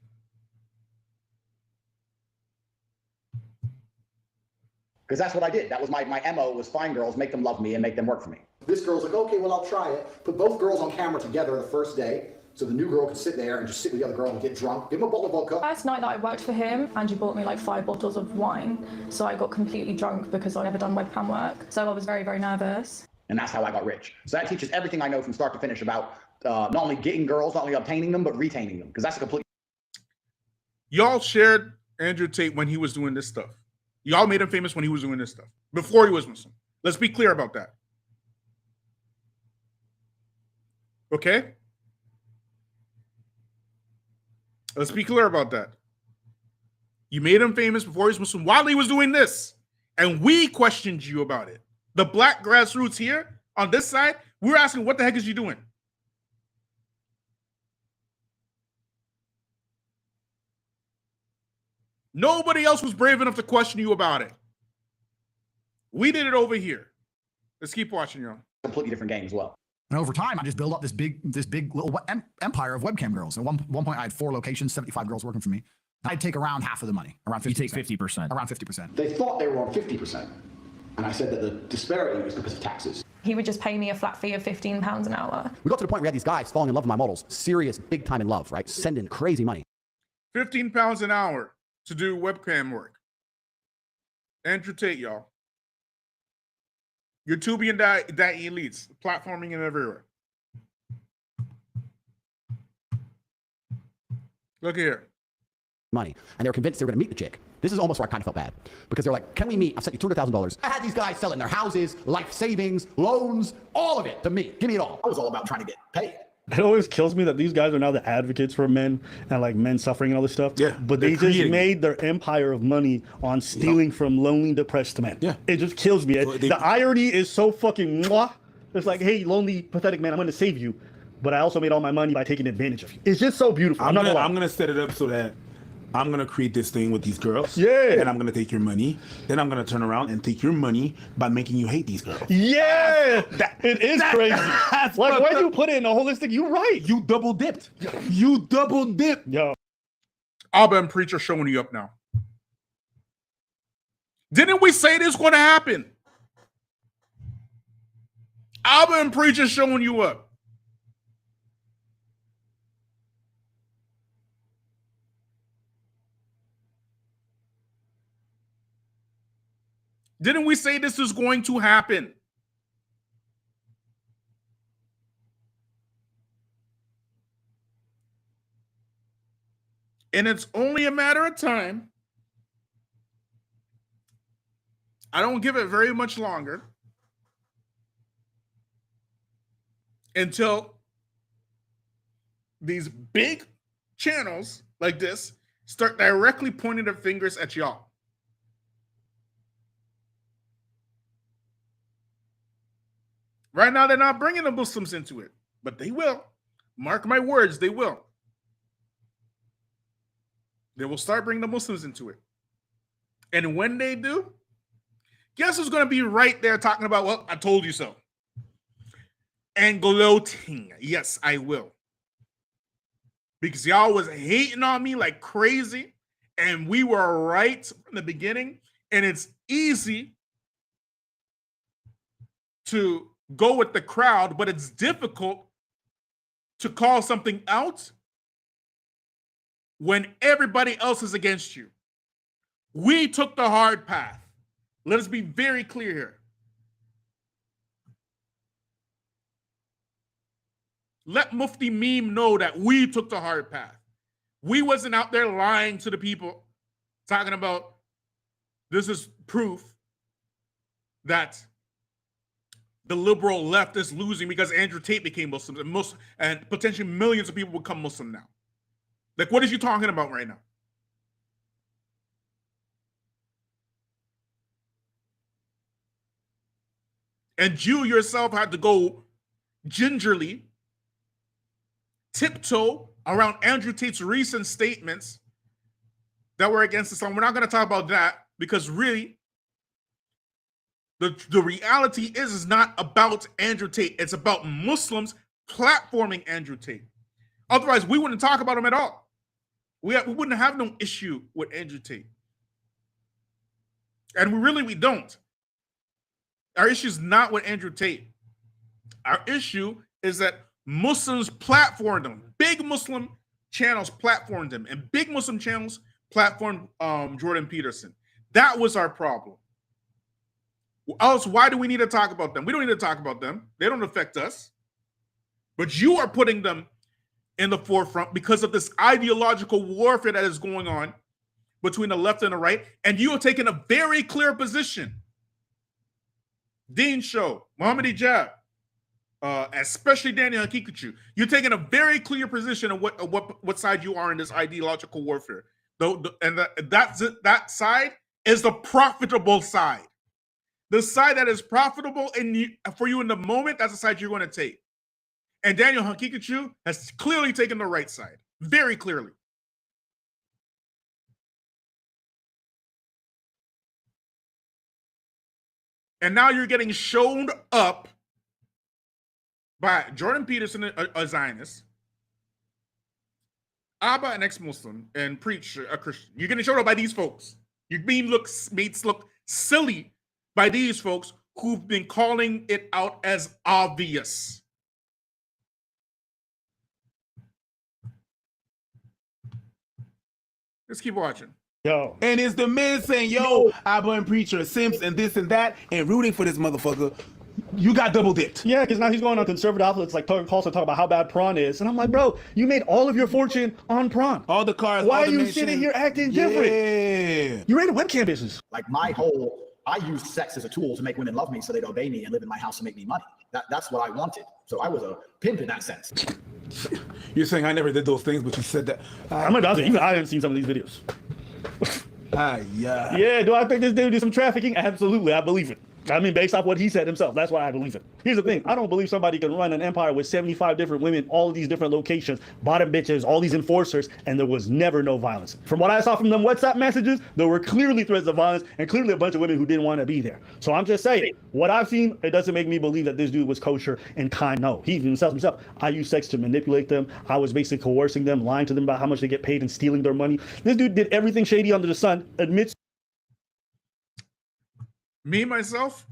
Because that's what I did. That was my MO, was find girls, make them love me, and make them work for me. This girl's like, okay, well, I'll try it. Put both girls on camera together the first day, so the new girl can sit there and just sit with the other girl and get drunk. Give him a bottle of vodka.
First night that I worked for him, Andrew bought me like 5 bottles of wine. So I got completely drunk because I'd never done webcam work. So I was very, very nervous.
And that's how I got rich. So that teaches everything I know from start to finish about not only getting girls, not only obtaining them, but retaining them. Because that's a complete...
Y'all shared Andrew Tate when he was doing this stuff. Y'all made him famous when he was doing this stuff. Before he was Muslim. Let's be clear about that. Okay? Let's be clear about that. You made him famous before he was Muslim while he was doing this. And we questioned you about it. The black grassroots here on this side, we were asking, what the heck is you doing? Nobody else was brave enough to question you about it. We did it over here. Let's keep watching, y'all.
Completely different game as well.
And over time, I just built up this big little empire of webcam girls. At one point, I had 4 locations, 75 girls working for me. I'd take around half of the money, around 50%. You take 50%. Around 50%.
They thought they were on 50%. And I said that the disparity was because of taxes.
He would just pay me a flat fee of £15 an hour.
We got to the point where we had these guys falling in love with my models. Serious, big time in love, right? Sending crazy money.
£15 an hour to do webcam work. Andrew Tate, y'all. YouTubian that elites, platforming and everywhere. Look here.
Money. And they were convinced they were going to meet the chick. This is almost where I kind of felt bad. Because they're like, can we meet? I've sent you $200,000. I had these guys selling their houses, life savings, loans, all of it to me. Give me it all. I was all about trying to get paid.
It always kills me that these guys are now the advocates for men and like men suffering and all this stuff.
Yeah,
but they just made their empire of money on stealing from lonely, depressed men. Yeah, it just kills me. The irony is so fucking mwah. It's like, hey, lonely, pathetic man, I'm going to save you, but I also made all my money by taking advantage of you. It's just so beautiful.
I'm gonna set it up so that I'm gonna create this thing with these girls.
Yeah.
And I'm gonna take your money. Then I'm gonna turn around and take your money by making you hate these girls.
Yeah. It is crazy. Like, when you put it in a holistic, you're right.
You double dipped. You double dipped.
Yo.
Abba and Preacher showing you up now. Didn't we say this was going to happen? Abba and Preacher showing you up. Didn't we say this is going to happen? And it's only a matter of time. I don't give it very much longer until these big channels like this start directly pointing their fingers at y'all. Right now, they're not bringing the Muslims into it, but they will. Mark my words, they will. They will start bringing the Muslims into it. And when they do, guess who's going to be right there talking about, well, I told you so. And gloating. Yes, I will. Because y'all was hating on me like crazy, and we were right from the beginning, and it's easy to go with the crowd, but it's difficult to call something out when everybody else is against you. We took the hard path. Let us be very clear here. Let Mufti Meme know that we took the hard path. We wasn't out there lying to the people, talking about this is proof that the liberal left is losing because Andrew Tate became Muslim, and potentially millions of people will become Muslim now. Like, what is you talking about right now? And you yourself had to go gingerly tiptoe around Andrew Tate's recent statements that were against Islam. We're not going to talk about that because really, the reality is not about Andrew Tate. It's about Muslims platforming Andrew Tate. Otherwise, we wouldn't talk about him at all. We wouldn't have no issue with Andrew Tate. And we don't. Our issue is not with Andrew Tate. Our issue is that Muslims platformed him. Big Muslim channels platformed him. And big Muslim channels platformed Jordan Peterson. That was our problem. Else, why do we need to talk about them? We don't need to talk about them. They don't affect us. But you are putting them in the forefront because of this ideological warfare that is going on between the left and the right. And you are taking a very clear position. Dean Show, Muhammad Ijab, especially Daniel Hakikuchu, you're taking a very clear position of what side you are in this ideological warfare. That side is the profitable side. The side that is profitable for you in the moment, that's the side you're going to take. And Daniel Hakikuchu has clearly taken the right side, very clearly. And now you're getting shown up by Jordan Peterson, a Zionist, Abba, an ex-Muslim, and Preach, a Christian. You're getting shown up by these folks. You're being made look silly by these folks who've been calling it out as obvious. Let's keep watching.
Yo. And it's the men saying, yo, Abba and Preacher, Simps, and this and that, and rooting for this motherfucker. You got double dipped.
Yeah, because now he's going on conservative outlets like Tucker Carlson talking about how bad prawn is. And I'm like, bro, you made all of your fortune on prawn.
All the cars,
why
all
are
the
you
mansions.
sitting here acting different?
Yeah.
You ran a webcam business.
Like I used sex as a tool to make women love me so they'd obey me and live in my house and make me money. That's what I wanted. So I was a pimp in that sense.
You're saying I never did those things, but you said that.
I'm a dozen. Even I haven't seen some of these videos.
Yeah.
Yeah, do I think this dude did some trafficking? Absolutely, I believe it. I mean, based off what he said himself, that's why I believe it. Here's the thing. I don't believe somebody can run an empire with 75 different women, all of these different locations, bottom bitches, all these enforcers, and there was never no violence. From what I saw from them WhatsApp messages, there were clearly threats of violence and clearly a bunch of women who didn't want to be there. So I'm just saying, what I've seen, it doesn't make me believe that this dude was kosher and kind. No, he even tells himself, I used sex to manipulate them. I was basically coercing them, lying to them about how much they get paid and stealing their money. This dude did everything shady under the sun, admits.
Me, myself,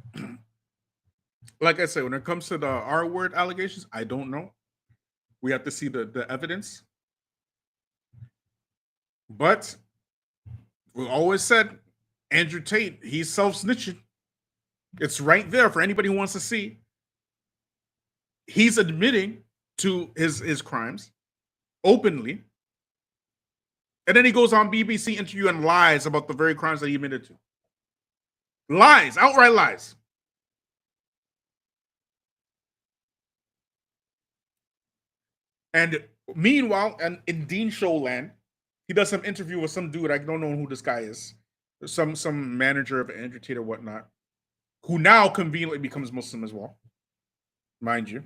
like I said, when it comes to the R-word allegations, I don't know. We have to see the evidence. But we always said, Andrew Tate, he's self-snitching. It's right there for anybody who wants to see. He's admitting to his crimes openly. And then he goes on BBC interview and lies about the very crimes that he admitted to. Lies, outright lies. And meanwhile, and in Dean Showland, he does some interview with some dude. I don't know who this guy is. Some manager of Andrew Tate or whatnot, who now conveniently becomes Muslim as well, mind you.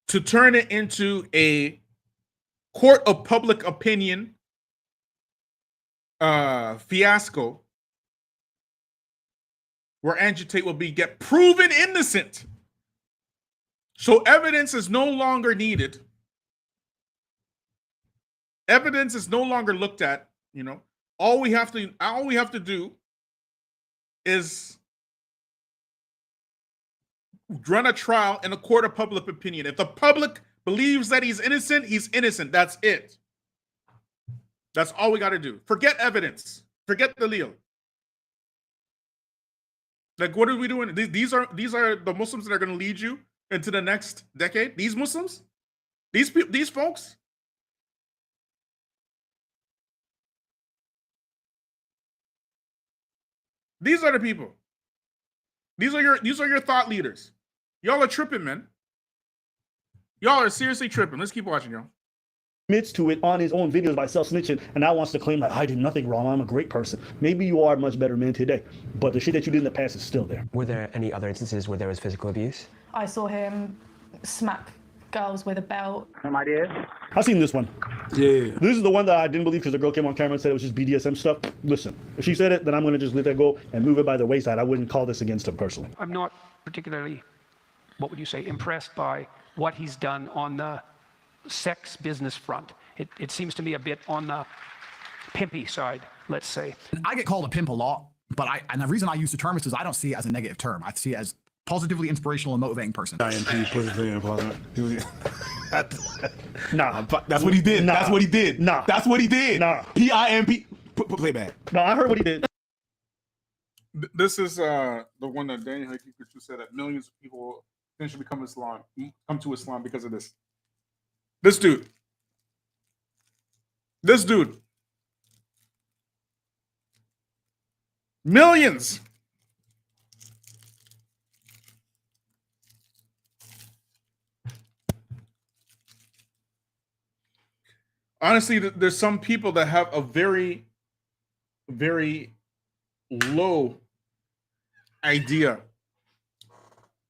To turn it into a court of public opinion fiasco where Andrew Tate will get proven innocent. So evidence is no longer needed. Evidence is no longer looked at, you know. All we have to do is run a trial in a court of public opinion. If the public believes that he's innocent, he's innocent. That's it. That's all we got to do. Forget evidence. Forget the Leo. Like, what are we doing? These are the Muslims that are going to lead you into the next decade. These Muslims, these folks. These are the people. These are your thought leaders. Y'all are tripping, man. Y'all are seriously tripping. Let's keep watching, y'all.
Admits to it on his own videos by self-snitching and now wants to claim that I did nothing wrong, I'm a great person. Maybe you are a much better man today, but the shit that you did in the past is still there.
Were there any other instances where there was physical abuse?
I saw him smack girls with a belt.
Some ideas? I've seen this one. Yeah. This is the one that I didn't believe because the girl came on camera and said it was just BDSM stuff. Listen, if she said it, then I'm going to just let that go and move it by the wayside. I wouldn't call this against him personally.
I'm not particularly, what would you say, impressed by what he's done on the sex business front. It seems to me a bit on the pimpy side, let's say.
I get called a pimp a lot, but and the reason I use the term is because I don't see it as a negative term. I see it as positively inspirational and motivating person.
Nah, that's what he did. Nah. That's what he did. Nah, that's what he did. Nah, PIMP. Play back.
No, I heard what he did.
This is the one that Daniel Haqiqatjou said that millions of people eventually come to Islam because of this. This dude. Millions. Honestly, there's some people that have a very, very low idea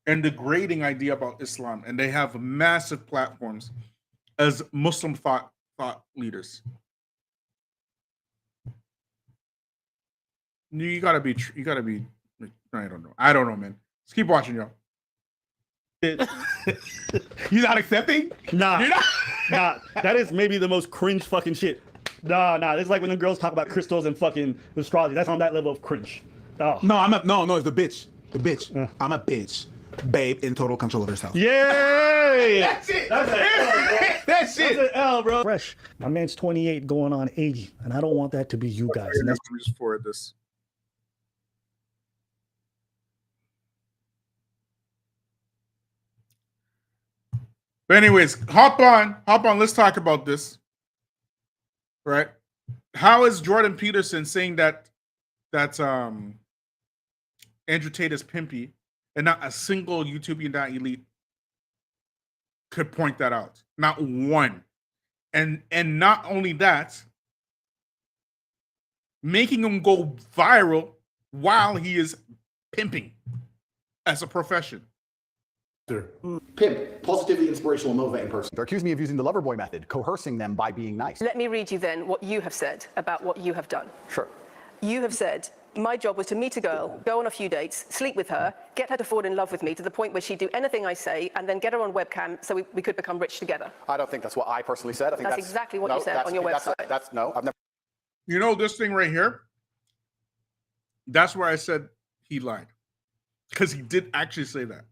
and degrading idea about Islam, and they have massive platforms as Muslim thought leaders. You gotta be. I don't know, man. Let's keep watching, y'all.
You're not accepting?
Nah. You're not? Nah. That is maybe the most cringe fucking shit. Nah. It's like when the girls talk about crystals and fucking astrology. That's on that level of cringe. Oh.
No, it's the bitch. The bitch. I'm a bitch. Babe in total control of herself.
Yay!
That's it.
That's it.
That's it.
That's an L, bro. Fresh. My man's 28 going on 80, and I don't want that to be you guys. And that's
just for this. But anyways, hop on. Let's talk about this. Right? How is Jordan Peterson saying that Andrew Tate is pimpy, and not a single YouTuber.elite could point that out? Not one. And not only that, making him go viral while he is pimping as a profession.
Pimp, positively inspirational, motivating person. They accuse me of using the lover boy method, coercing them by being nice.
Let me read you then what you have said about what you have done.
Sure.
You have said, my job was to meet a girl, go on a few dates, sleep with her, get her to fall in love with me to the point where she'd do anything I say, and then get her on webcam so we could become rich together.
I don't think that's what I personally said. I think
that's exactly what you said on your website.
I've never.
You know this thing right here? That's where I said he lied. Because he did actually say that.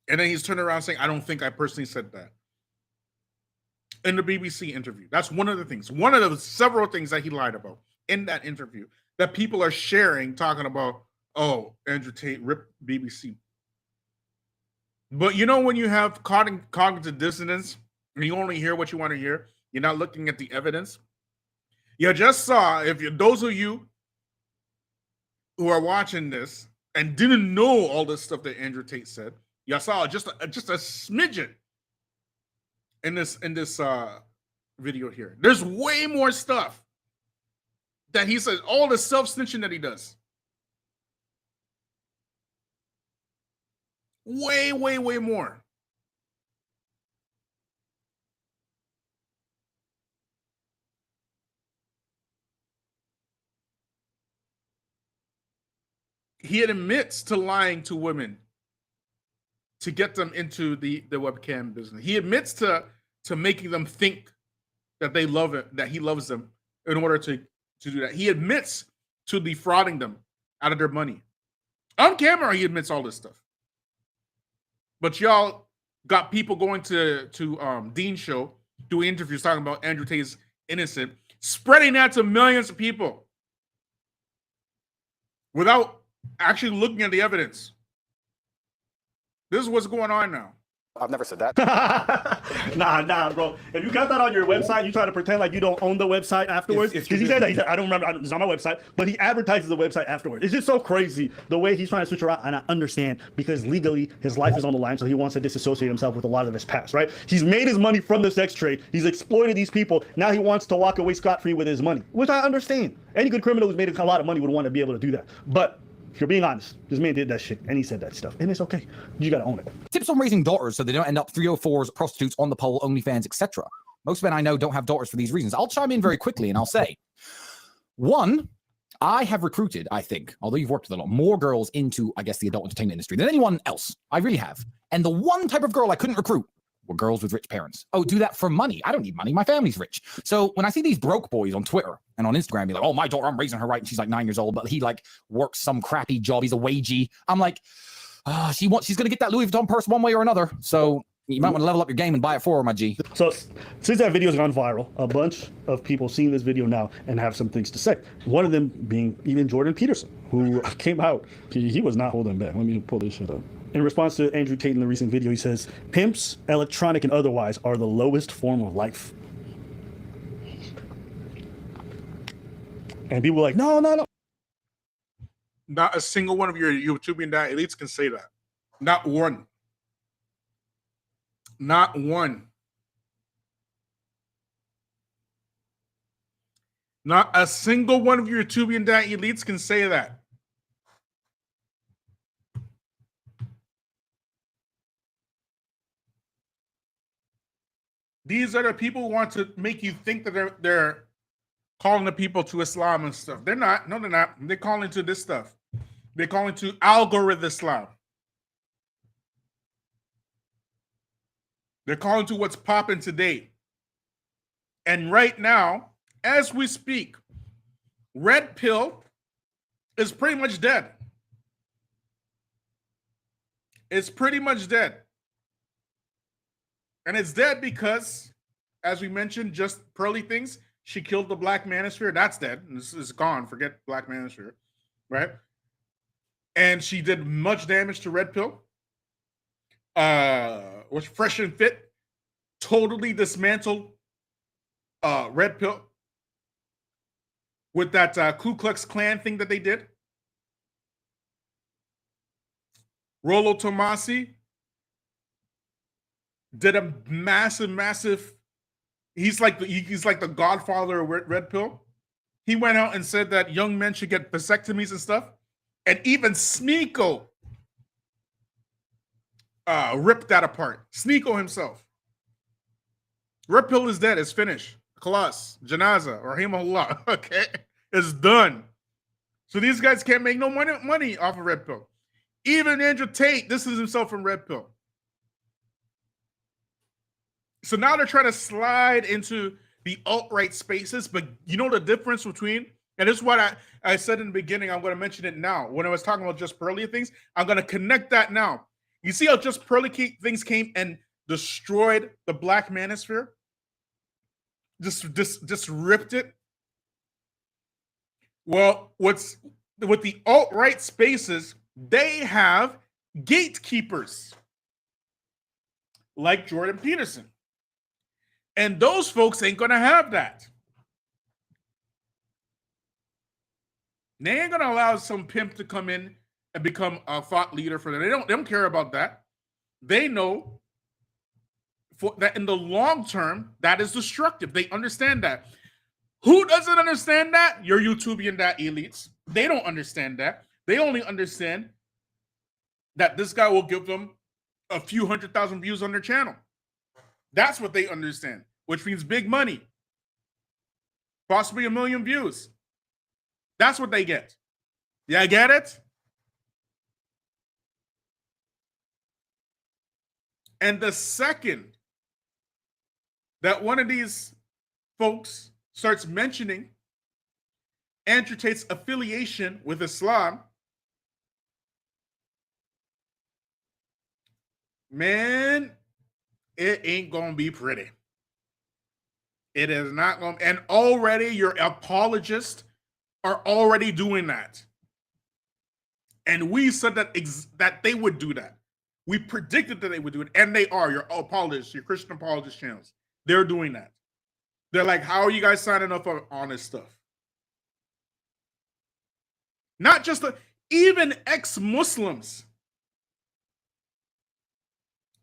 And then he's turning around saying, I don't think I personally said that. In the BBC interview. That's one of the things. One of the several things that he lied about in that interview that people are sharing, talking about, oh, Andrew Tate ripped BBC. But you know when you have cognitive dissonance and you only hear what you want to hear, you're not looking at the evidence. You just saw, those of you who are watching this and didn't know all this stuff that Andrew Tate said, you saw just a smidgen in this video here. There's way more stuff that he says, all the self-snitching that he does. Way more. He admits to lying to women to get them into the webcam business. He admits to making them think that they love it, that he loves them in order to do that. He admits to defrauding them out of their money On camera, he admits all this stuff. But y'all got people going to Dean's show, doing interviews talking about Andrew Tate's innocent, spreading that to millions of people without actually looking at the evidence. This is what's going on now.
I've never said that.
Nah, bro. If you got that on your website, you try to pretend like you don't own the website afterwards. Because he said that. He said, I don't remember. It's on my website. But he advertises the website afterwards. It's just so crazy the way he's trying to switch around. And I understand because legally his life is on the line. So he wants to disassociate himself with a lot of his past, right? He's made his money from the sex trade. He's exploited these people. Now he wants to walk away scot-free with his money, which I understand. Any good criminal who's made a lot of money would want to be able to do that. But if you're being honest, this man did that shit and he said that stuff. And it's okay. You got to own it.
Tips on raising daughters so they don't end up 304s, prostitutes, on the pole, OnlyFans, etc. Most men I know don't have daughters for these reasons. I'll chime in very quickly and I'll say, one, I have recruited, I think, although you've worked with a lot, more girls into, I guess, the adult entertainment industry than anyone else. I really have. And the one type of girl I couldn't recruit were girls with rich parents. Oh, do that for money. I don't need money. My family's rich. So when I see these broke boys on Twitter and on Instagram be like, oh, my daughter, I'm raising her right, and she's like 9 years old, but he like works some crappy job. He's a wagey. I'm like, she's going to get that Louis Vuitton purse one way or another. So you might want to level up your game and buy it for her, my G.
So since that video's gone viral, a bunch of people seen this video now and have some things to say. One of them being even Jordan Peterson, who came out. He was not holding back. Let me pull this shit up. In response to Andrew Tate in the recent video, he says, pimps, electronic and otherwise, are the lowest form of life. And people were like, no.
Not a single one of your YouTubian elites can say that. Not one. Not one. Not a single one of your YouTubian elites can say that. These are the people who want to make you think that they're calling the people to Islam and stuff. They're not. No, they're not. They're calling to this stuff. They're calling to algorithm Islam. They're calling to what's popping today. And right now, as we speak, Red Pill is pretty much dead. It's pretty much dead. And it's dead because, as we mentioned, just pearly things. She killed the Black Manosphere. That's dead. This is gone. Forget Black Manosphere, right? And she did much damage to Red Pill. Was Fresh and Fit totally dismantled Red Pill with that Ku Klux Klan thing that they did. Rollo Tomasi did a massive. He's like the godfather of Red Pill. He went out and said that young men should get vasectomies and stuff, and even Sneeko ripped that apart. Sneeko himself. Red Pill is dead. It's finished. Khalas, Janaza, Rahimahullah. Okay, it's done. So these guys can't make no money off of Red Pill. Even Andrew Tate distances himself from Red Pill. So now they're trying to slide into the alt-right spaces, but you know the difference between, and this is what I said in the beginning, I'm going to mention it now. When I was talking about just pearly things, I'm going to connect that now. You see how just pearly things came and destroyed the Black Manosphere? Just ripped it? Well, with the alt-right spaces, they have gatekeepers like Jordan Peterson. And those folks ain't gonna have that. They ain't gonna allow some pimp to come in and become a thought leader for them. They don't care about that. They know that in the long term, that is destructive. They understand that. Who doesn't understand that? Your YouTubian elites. They don't understand that. They only understand that this guy will give them a few 100,000 views on their channel. That's what they understand, which means big money. Possibly 1 million views. That's what they get. Yeah, get it? And the second that one of these folks starts mentioning Andrew Tate's affiliation with Islam, Man, it ain't gonna be pretty. It is not going to, and already your apologists are already doing that. And we said that that they would do that. We predicted that they would do it, and they are. Your apologists, your Christian apologist channels, they're doing that. They're like, how are you guys signing up on this stuff? Not just even ex-Muslims.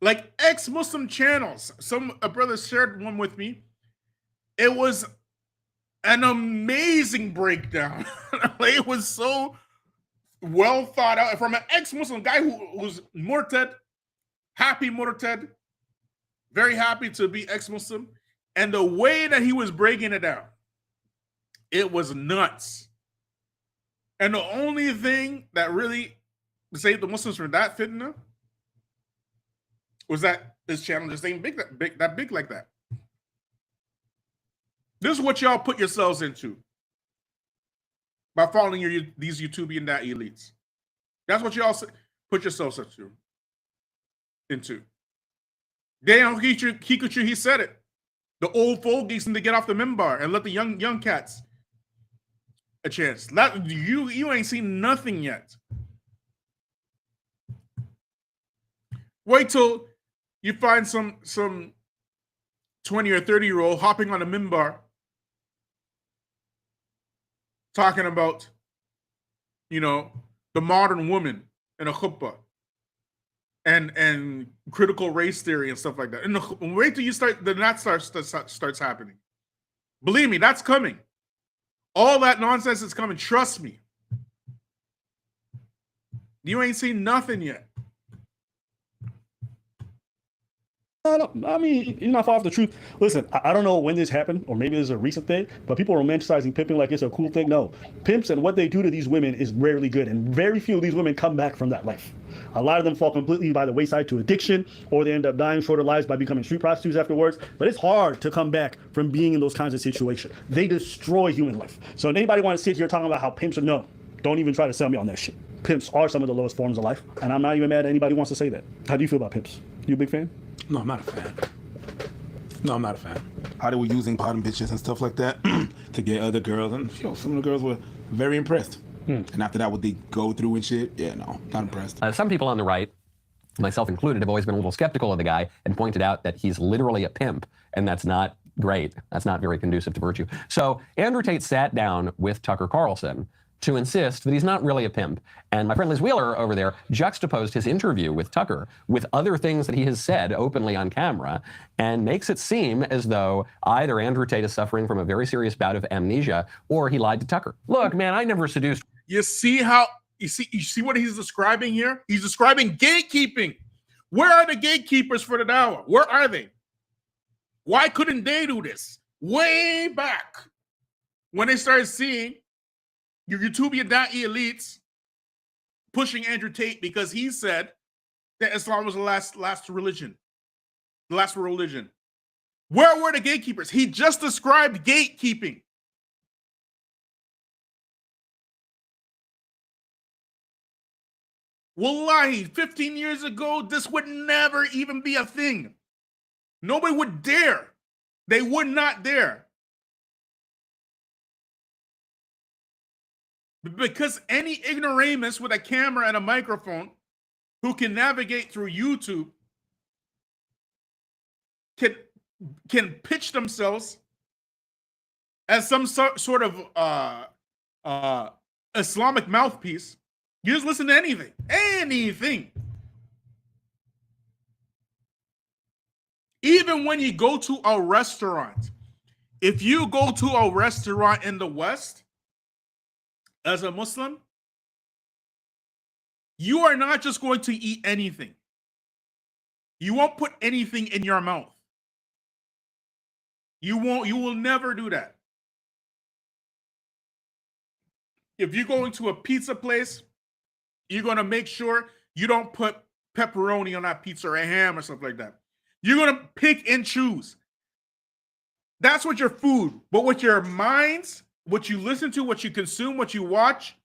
Like ex-Muslim channels. A brother shared one with me. It was an amazing breakdown. It was so well thought out from an ex-Muslim guy who's Murtad, happy Murtad, very happy to be ex-Muslim. And the way that he was breaking it down, it was nuts. And the only thing that really saved the Muslims from that fitna was that this channel just ain't big like that. This is what y'all put yourselves into by following these YouTubian elites. That's what y'all put yourselves into. Damn, Kikuchu, he said it. The old fogies need to get off the minbar and let the young cats a chance. You ain't seen nothing yet. Wait till you find some 20 or 30-year-old hopping on a minbar talking about, the modern woman in a chuppah and critical race theory and stuff like that. And wait till you starts happening. Believe me, that's coming. All that nonsense is coming. Trust me. You ain't seen nothing yet.
I mean, you're not far off the truth. Listen, I don't know when this happened, or maybe it's a recent thing, but people are romanticizing pimping like it's a cool thing. No, pimps and what they do to these women is rarely good, and very few of these women come back from that life. A lot of them fall completely by the wayside to addiction, or they end up dying shorter lives by becoming street prostitutes afterwards. But it's hard to come back from being in those kinds of situations. They destroy human life. So if anybody want to sit here talking about how pimps are, no, don't even try to sell me on that shit. Pimps are some of the lowest forms of life, and I'm not even mad at anybody who wants to say that. How do you feel about pimps? You a big fan?
No, I'm not a fan. No, I'm not a fan. How they were using bottom bitches and stuff like that to get other girls, and some of the girls were very impressed. And after that, what they go through and shit, yeah, no, not impressed.
Some people on the right, myself included, have always been a little skeptical of the guy and pointed out that he's literally a pimp, and that's not great. That's not very conducive to virtue. So Andrew Tate sat down with Tucker Carlson to insist that he's not really a pimp. And my friend Liz Wheeler over there juxtaposed his interview with Tucker with other things that he has said openly on camera and makes it seem as though either Andrew Tate is suffering from a very serious bout of amnesia or he lied to Tucker. Look, man, I never seduced.
You see what he's describing here? He's describing gatekeeping. Where are the gatekeepers for the dawah? Where are they? Why couldn't they do this? Way back when they started seeing your YouTubian elites pushing Andrew Tate because he said that Islam was the last religion. The last religion. Where were the gatekeepers? He just described gatekeeping. Wallahi, 15 years ago, this would never even be a thing. Nobody would dare. They would not dare. Because any ignoramus with a camera and a microphone who can navigate through YouTube can pitch themselves as some sort of Islamic mouthpiece. You just listen to anything. Anything. Even when you go to a restaurant, if you go to a restaurant in the West, as a Muslim, you are not just going to eat anything. You won't put anything in your mouth. You will never do that. If you're going to a pizza place, you're going to make sure you don't put pepperoni on that pizza or a ham or something like that. You're going to pick and choose. That's what your food, but with your minds, what you listen to, what you consume, what you watch,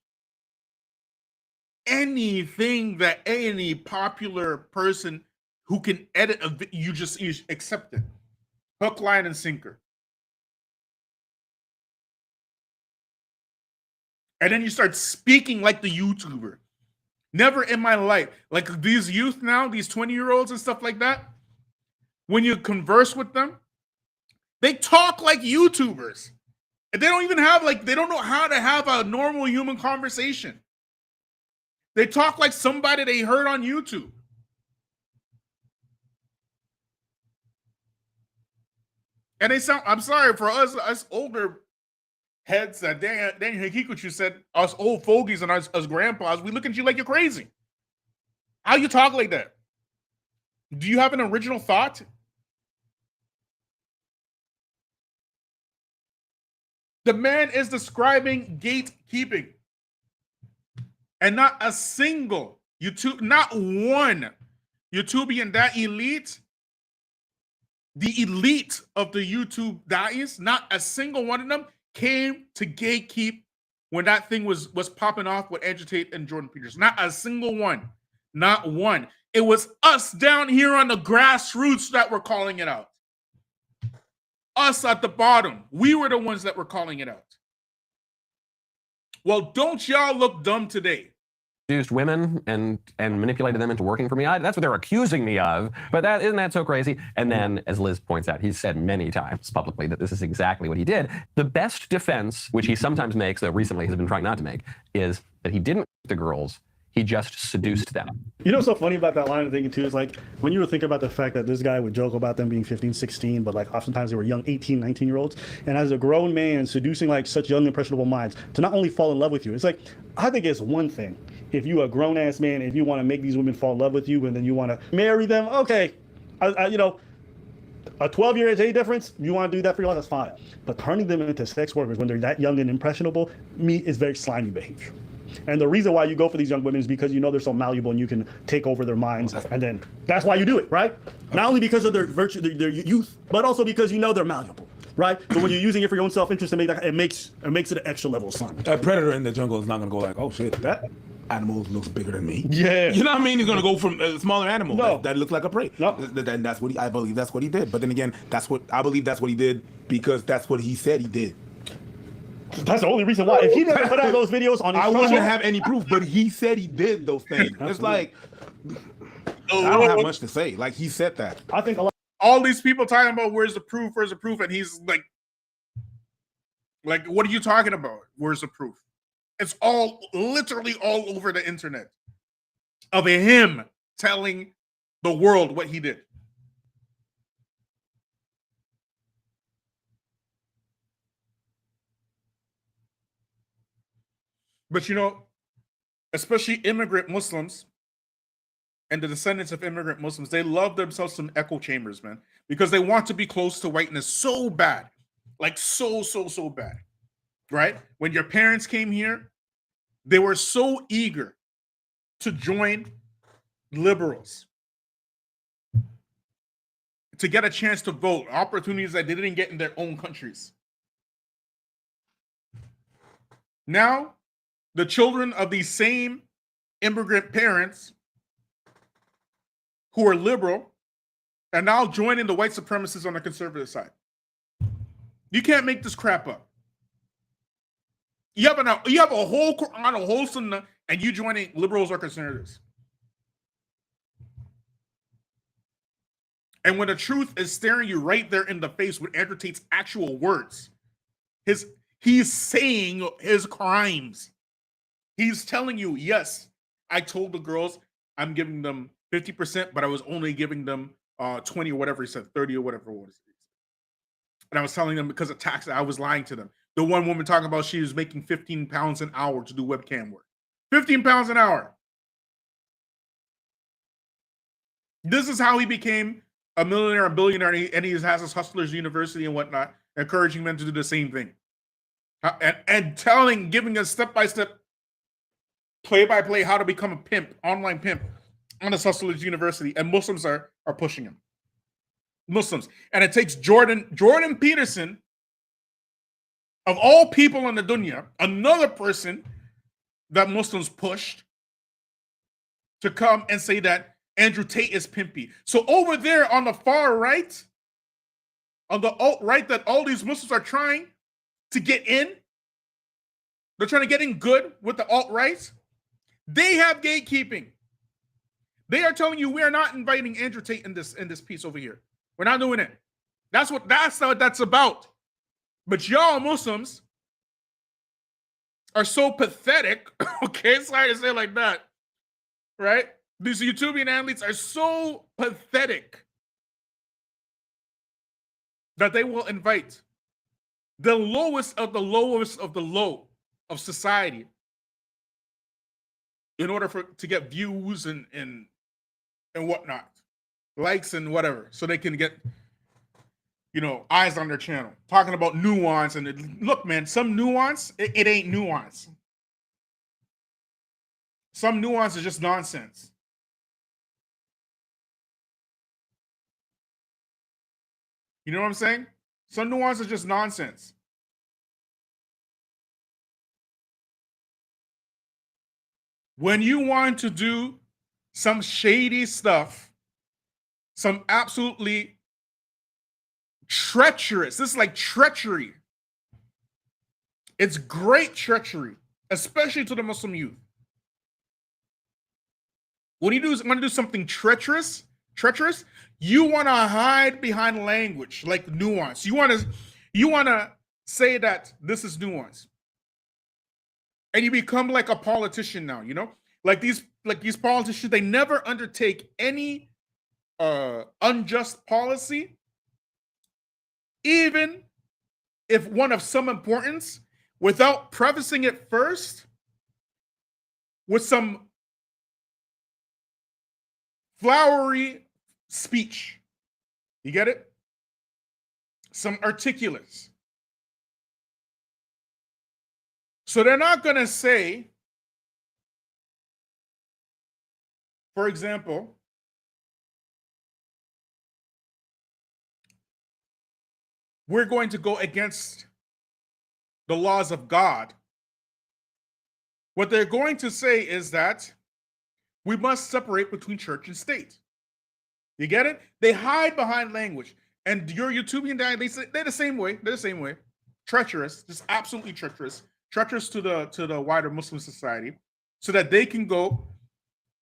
anything that any popular person who can edit you accept it. Hook, line, and sinker. And then you start speaking like the YouTuber. Never in my life. Like these youth now, these 20-year-olds and stuff like that, when you converse with them, they talk like YouTubers. And they don't even have they don't know how to have a normal human conversation. They talk like somebody they heard on YouTube. And they sound, I'm sorry, for us older heads that Daniel Hikikuchu said, us old fogies and us grandpas, we look at you like you're crazy. How you talk like that? Do you have an original thought? The man is describing gatekeeping. And not a single not one YouTubian that elite, the elite of the YouTube dais, not a single one of them came to gatekeep when that thing was popping off with Andrew Tate and Jordan Peterson. Not a single one. Not one. It was us down here on the grassroots that were calling it out. Us at the bottom. We were the ones that were calling it out. Well, don't y'all look dumb today.
Seduced women and manipulated them into working for me. That's what they're accusing me of. But isn't that so crazy? And then, as Liz points out, he's said many times publicly that this is exactly what he did. The best defense, which he sometimes makes, though recently has been trying not to make, is that he didn't the girls. He just seduced them.
You know what's so funny about that line of thinking too is like when you were thinking about the fact that this guy would joke about them being 15, 16, but like oftentimes they were young 18, 19-year-olds. And as a grown man seducing like such young impressionable minds to not only fall in love with you, it's like, I think it's one thing. If you a grown ass man, if you want to make these women fall in love with you and then you want to marry them, okay, you know, a 12-year age difference, you want to do that for your life, that's fine. But turning them into sex workers when they're that young and impressionable, is very slimy behavior. And the reason why you go for these young women is because you know they're so malleable and you can take over their minds. And then that's why you do it, right? Not only because of their virtue, their youth, but also because you know they're malleable, right? So when you're using it for your own self-interest, it makes it an extra level of slimy.
A predator in the jungle is not going to go like, oh shit, that animal looks bigger than me.
Yeah.
You know what I mean? He's going to go from a smaller animal that looks like a prey.
No.
That's what I believe that's what he did. But then again, I believe that's what he did because that's what he said he did.
That's the only reason why. If he didn't put out those videos on his
I wouldn't have any proof, but he said he did those things. It's like, I don't have much to say. Like, he said that.
I think
all these people talking about where's the proof, and he's like, what are you talking about? Where's the proof? It's literally all over the internet of him telling the world what he did. But you know, especially immigrant Muslims and the descendants of immigrant Muslims, they love themselves some echo chambers, man, because they want to be close to whiteness so bad, like so bad, right? When your parents came here, they were so eager to join liberals, to get a chance to vote, opportunities that they didn't get in their own countries. Now, the children of these same immigrant parents who are liberal are now joining the white supremacists on the conservative side. You can't make this crap up. You have a whole Quran, a whole Sunnah, and you joining liberals or conservatives. And when the truth is staring you right there in the face with Andrew Tate's actual words, he's saying his crimes. He's telling you, yes, I told the girls I'm giving them 50%, but I was only giving them 20 or whatever he said, 30 or whatever it was. And I was telling them because of tax, I was lying to them. The one woman talking about she was making 15 pounds an hour to do webcam work. 15 pounds an hour. This is how he became a millionaire, a billionaire, and he has his Hustlers University and whatnot, encouraging men to do the same thing. And giving us step-by-step, play-by-play how to become a pimp, online pimp on his Hustlers University. And Muslims are pushing him. Muslims. And it takes Jordan Peterson, of all people in the dunya, another person that Muslims pushed to come and say that Andrew Tate is Pimpy. So over there on the far right, on the alt-right that all these Muslims are trying to get in, they're trying to get in good with the alt-right, they have gatekeeping. They are telling you we are not inviting Andrew Tate in this piece over here. We're not doing it. That's what that's about. But y'all Muslims are so pathetic. Okay, sorry to say it like that. Right? These YouTubian athletes are so pathetic that they will invite the lowest of the low of society in order to get views and whatnot, likes and whatever, so they can get, you know, eyes on their channel, talking about nuance. And look, man, some nuance, it ain't nuance. Some nuance is just nonsense. You know what I'm saying? Some nuance is just nonsense. When you want to do some shady stuff, some absolutely treacherous, this is like treachery. It's great treachery, especially to the Muslim youth. When you want to do something treacherous, you want to hide behind language like nuance. You want to say that this is nuance. And you become like a politician now, you know? Like these politicians, they never undertake any unjust policy, even if one of some importance, without prefacing it first with some flowery speech. You get it? Some articulates. So they're not going to say, for example, we're going to go against the laws of God. What they're going to say is that we must separate between church and state. You get it? They hide behind language. And your YouTubian guy, they're the same way. They're the same way. Treacherous, just absolutely treacherous. Treacherous to the wider Muslim society, so that they can go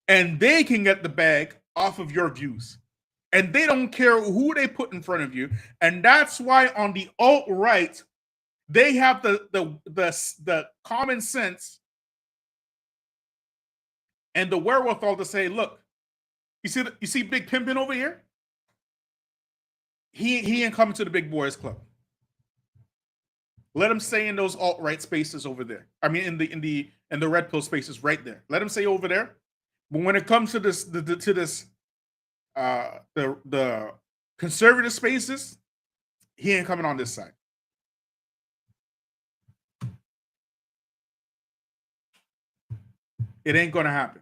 and they can get the bag off of your views. And they don't care who they put in front of you. And that's why on the alt-right, they have the common sense and the wherewithal to say, look, you see Big Pimpin over here? He ain't coming to the big boys club. Let him stay in those alt-right spaces over there. I mean, in the red pill spaces right there. Let him stay over there. But when it comes to the conservative spaces, he ain't coming on this side. It ain't gonna happen.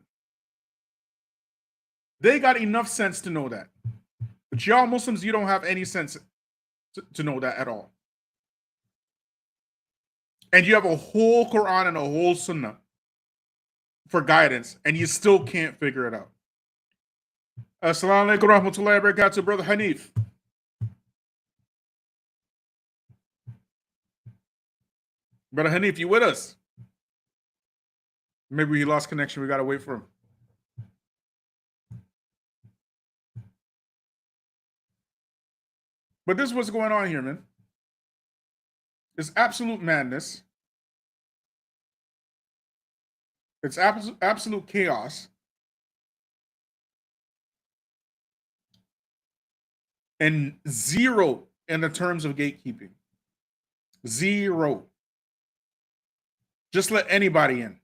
They got enough sense to know that. But y'all Muslims, you don't have any sense to know that at all. And you have a whole Quran and a whole Sunnah for guidance, and you still can't figure it out. Assalamu alaikum warahmatullahi wabarakatuh, Brother Hanif. Brother Hanif, you with us? Maybe he lost connection. We got to wait for him. But this is what's going on here, man. It's absolute madness. It's absolute chaos. And zero in the terms of gatekeeping. Zero. Just let anybody in.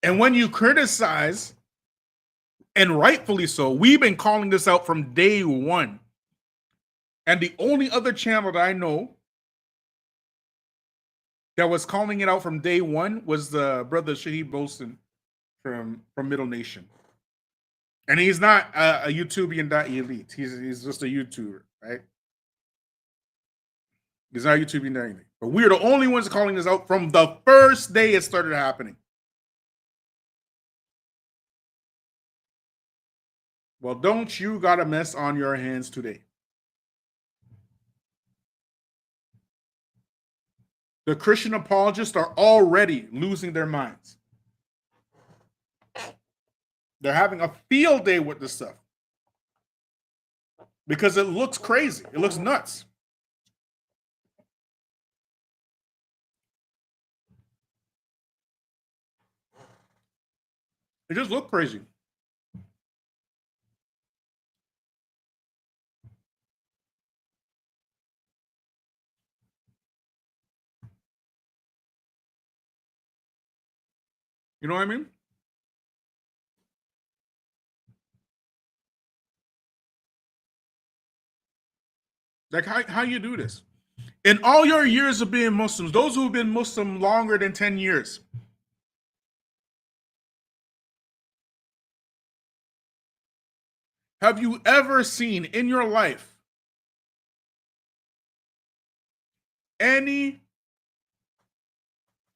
And when you criticize, and rightfully so, we've been calling this out from day one. And the only other channel that I know that was calling it out from day one was the brother Shaheed Bolson from Middle Nation. And he's not a YouTubian elite. He's just a YouTuber, right? He's not a YouTubian elite. But we're the only ones calling this out from the first day it started happening. Well, don't you got a mess on your hands today? The Christian apologists are already losing their minds. They're having a field day with this stuff because it looks crazy. It looks nuts. It just looked crazy. You know what I mean? Like, how you do this? In all your years of being Muslims, those who've been Muslim longer than 10 years, have you ever seen in your life any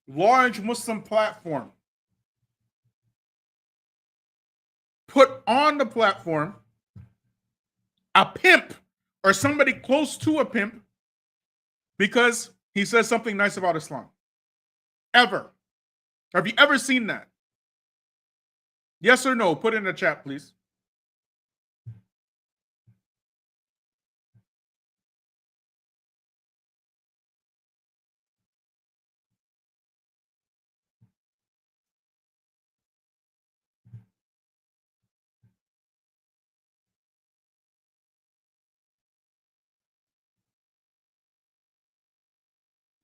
large Muslim platform put on the platform a pimp or somebody close to a pimp because he says something nice about Islam? Ever? Have you ever seen that? Yes or no? Put it in the chat, please.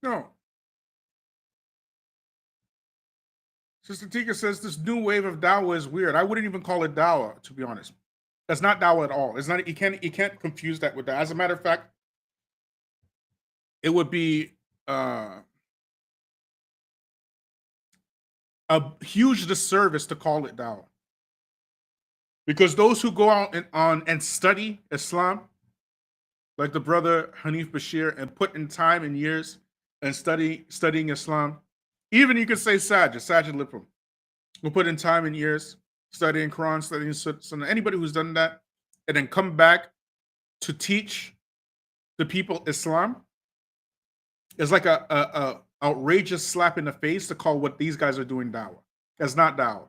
No. Sister Tika says this new wave of Dawah is weird. I wouldn't even call it Dawah, to be honest. That's not Dawah at all. It's not. You can't confuse that with that. As a matter of fact, it would be a huge disservice to call it Dawah, because those who go out and study Islam, like the brother Hanif Bashir, and put in time and years and studying Islam, even you could say Sajid Lippum, who put in time and years studying Quran, studying Sunnah. Anybody who's done that and then come back to teach the people Islam is like a outrageous slap in the face to call what these guys are doing Dawah. That's not Dawah.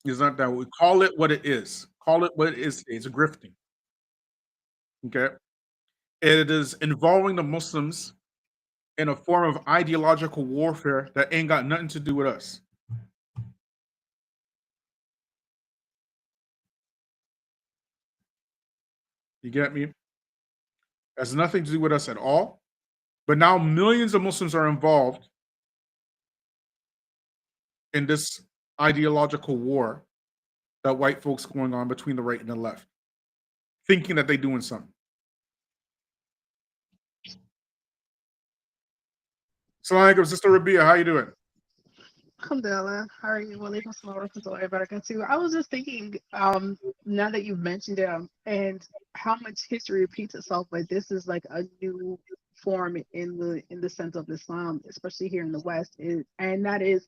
It's not Dawah. We call it what it is. Call it what it is. It's grifting. Okay? It is involving the Muslims in a form of ideological warfare that ain't got nothing to do with us. You get me? Has nothing to do with us at all. But now millions of Muslims are involved in this ideological war that white folks going on between the right and the left, thinking that they're doing something. Salaam Alaikum, Sister Rabia, how you doing?
Alhamdulillah. How are you? Walaikum salam wa rahmatullahi wa barakatuh. I was just thinking, now that you've mentioned it, and how much history repeats itself, but this is like a new form in the sense of Islam, especially here in the West, and that is,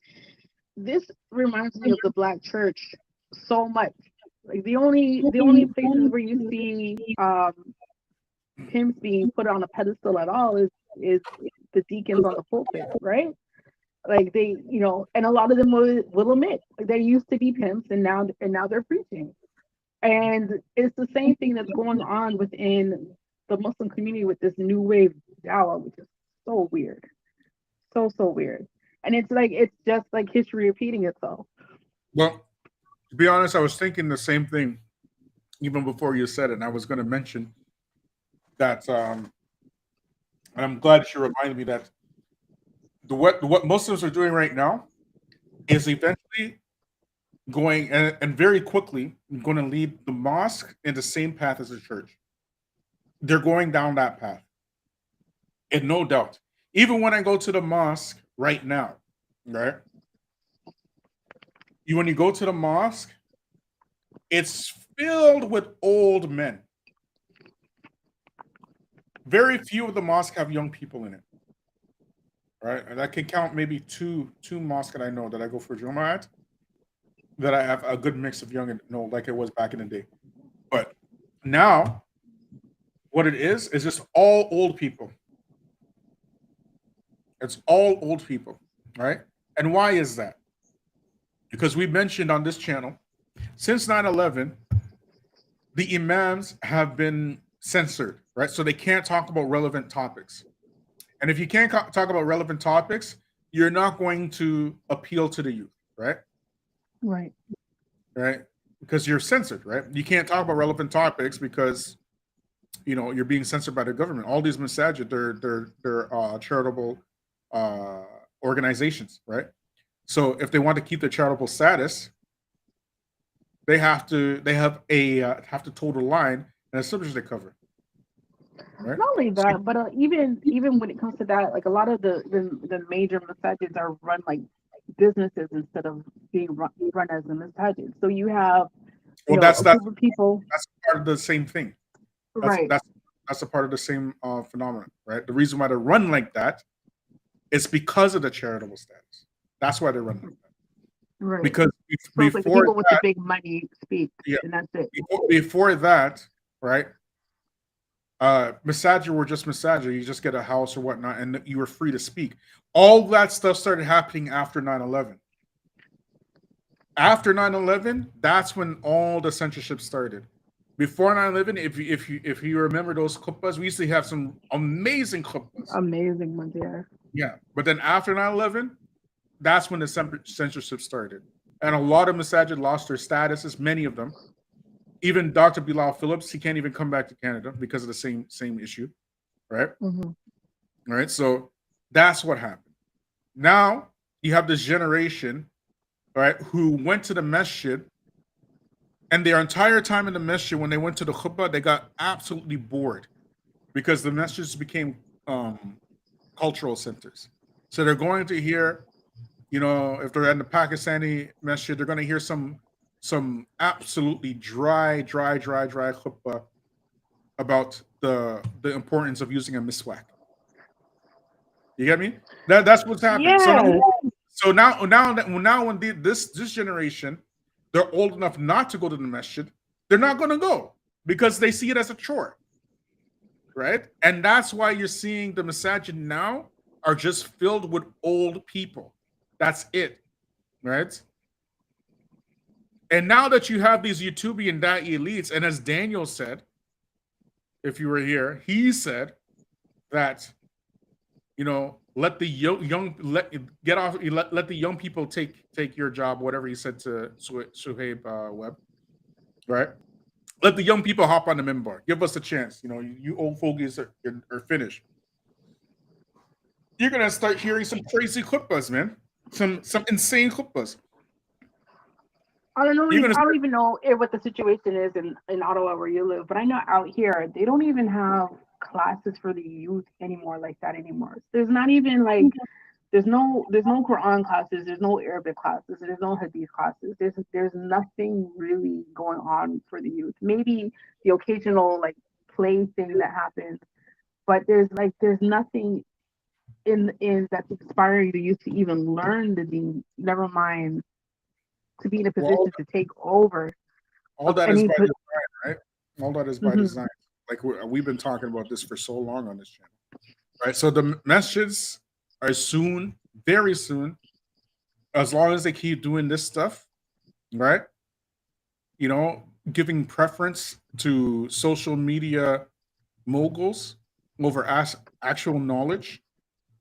this reminds me of the Black church so much. Like the only places where you see pimps being put on a pedestal at all is the deacons on the pulpit, right? Like they, and a lot of them will admit they used to be pimps and now they're preaching. And it's the same thing that's going on within the Muslim community with this new wave dawah, which is so weird. So weird. And it's just like history repeating itself.
Well, to be honest, I was thinking the same thing even before you said it. And I was going to mention that, and I'm glad you reminded me that what Muslims are doing right now is eventually going and very quickly going to lead the mosque in the same path as the church. They're going down that path, and no doubt. Even when I go to the mosque right now, right? When you go to the mosque, it's filled with old men. Very few of the mosques have young people in it. Right? And I can count maybe two mosques that I know that I go for Jummah at. that I have a good mix of young and like it was back in the day. But now, what it is just all old people. It's all old people, right? And why is that? Because we mentioned on this channel, since 9/11, the imams have been censored, right? So they can't talk about relevant topics. And if you can't talk about relevant topics, you're not going to appeal to the youth, right?
Right.
Right? Because you're censored, right? You can't talk about relevant topics because you're being censored by the government. All these masajid, they're charitable organizations, right? So if they want to keep their charitable status, they have to toe the line and the subjects they cover. Right?
Not only that, but even when it comes to that, like a lot of the major masajids are run like businesses instead of being run as a masajid. So you have
that's
group of people.
That's part of the same thing.
Right.
That's a part of the same phenomenon, right? The reason why they run like that is because of the charitable status. That's why they run like that.
Right.
Because
So it's like the
before
people with the big money speak,
yeah,
and that's it.
before that, right? Masajid were just masajid. You just get a house or whatnot, and you were free to speak. All that stuff started happening after 9/11. After 9/11, that's when all the censorship started. Before 9/11, if you remember those khutbahs, we used to have some amazing khutbahs.
Amazing ones, yeah.
Yeah, but then after 9/11, that's when the censorship started. And a lot of masajid lost their statuses, many of them. Even Dr. Bilal Phillips, he can't even come back to Canada because of the same issue, right?
Mm-hmm.
All right, so that's what happened. Now you have this generation, right, who went to the masjid, and their entire time in the masjid, when they went to the khutbah, they got absolutely bored because the masjids became cultural centers. So they're going to hear, if they're in the Pakistani masjid, they're going to hear some absolutely dry khutbah about the importance of using a miswak. You get me? That's what's happening.
Yeah.
So now when this generation, they're old enough not to go to the masjid, they're not going to go because they see it as a chore, right? And that's why you're seeing the masajid now are just filled with old people. That's it, right? And now that you have these YouTubian and Da'i elites, and as Daniel said, if you were here, he said that, let the let the young people take your job, whatever he said to Suhaib Webb, right? Let the young people hop on the minbar. Give us a chance. You old fogies are finished. You're gonna start hearing some crazy khutbahs, man. Some insane khutbahs.
I don't know. I don't even know what the situation is in Ottawa where you live, but I know out here they don't even have classes for the youth anymore like that anymore. There's not even like there's no Quran classes, there's no Arabic classes, there's no Hadith classes. There's nothing really going on for the youth. Maybe the occasional like play thing that happens, but there's nothing in that's inspiring the youth to even learn the deen. Never mind to be in a position to take over.
All that is by design, right? All that is by design. Like we've been talking about this for so long on this channel, right? So the masjids are soon, very soon, as long as they keep doing this stuff, right? Giving preference to social media moguls over actual knowledge,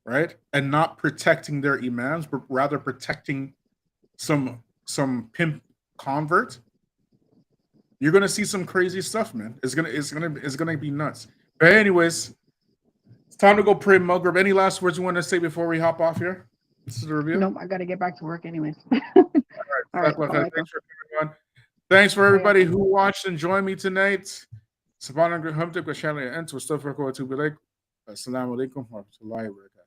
right? And not protecting their imams, but rather protecting some pimp convert. You're gonna see some crazy stuff, man. It's gonna be nuts. But anyways, it's time to go pray Maghrib. Any last words you want to say before we hop off here? This is the review.
Nope, I gotta get back to work anyways.
All right. Thanks for everybody who watched and joined me tonight. Assalamu alaikum wa rahmatullahi wa barakatuh.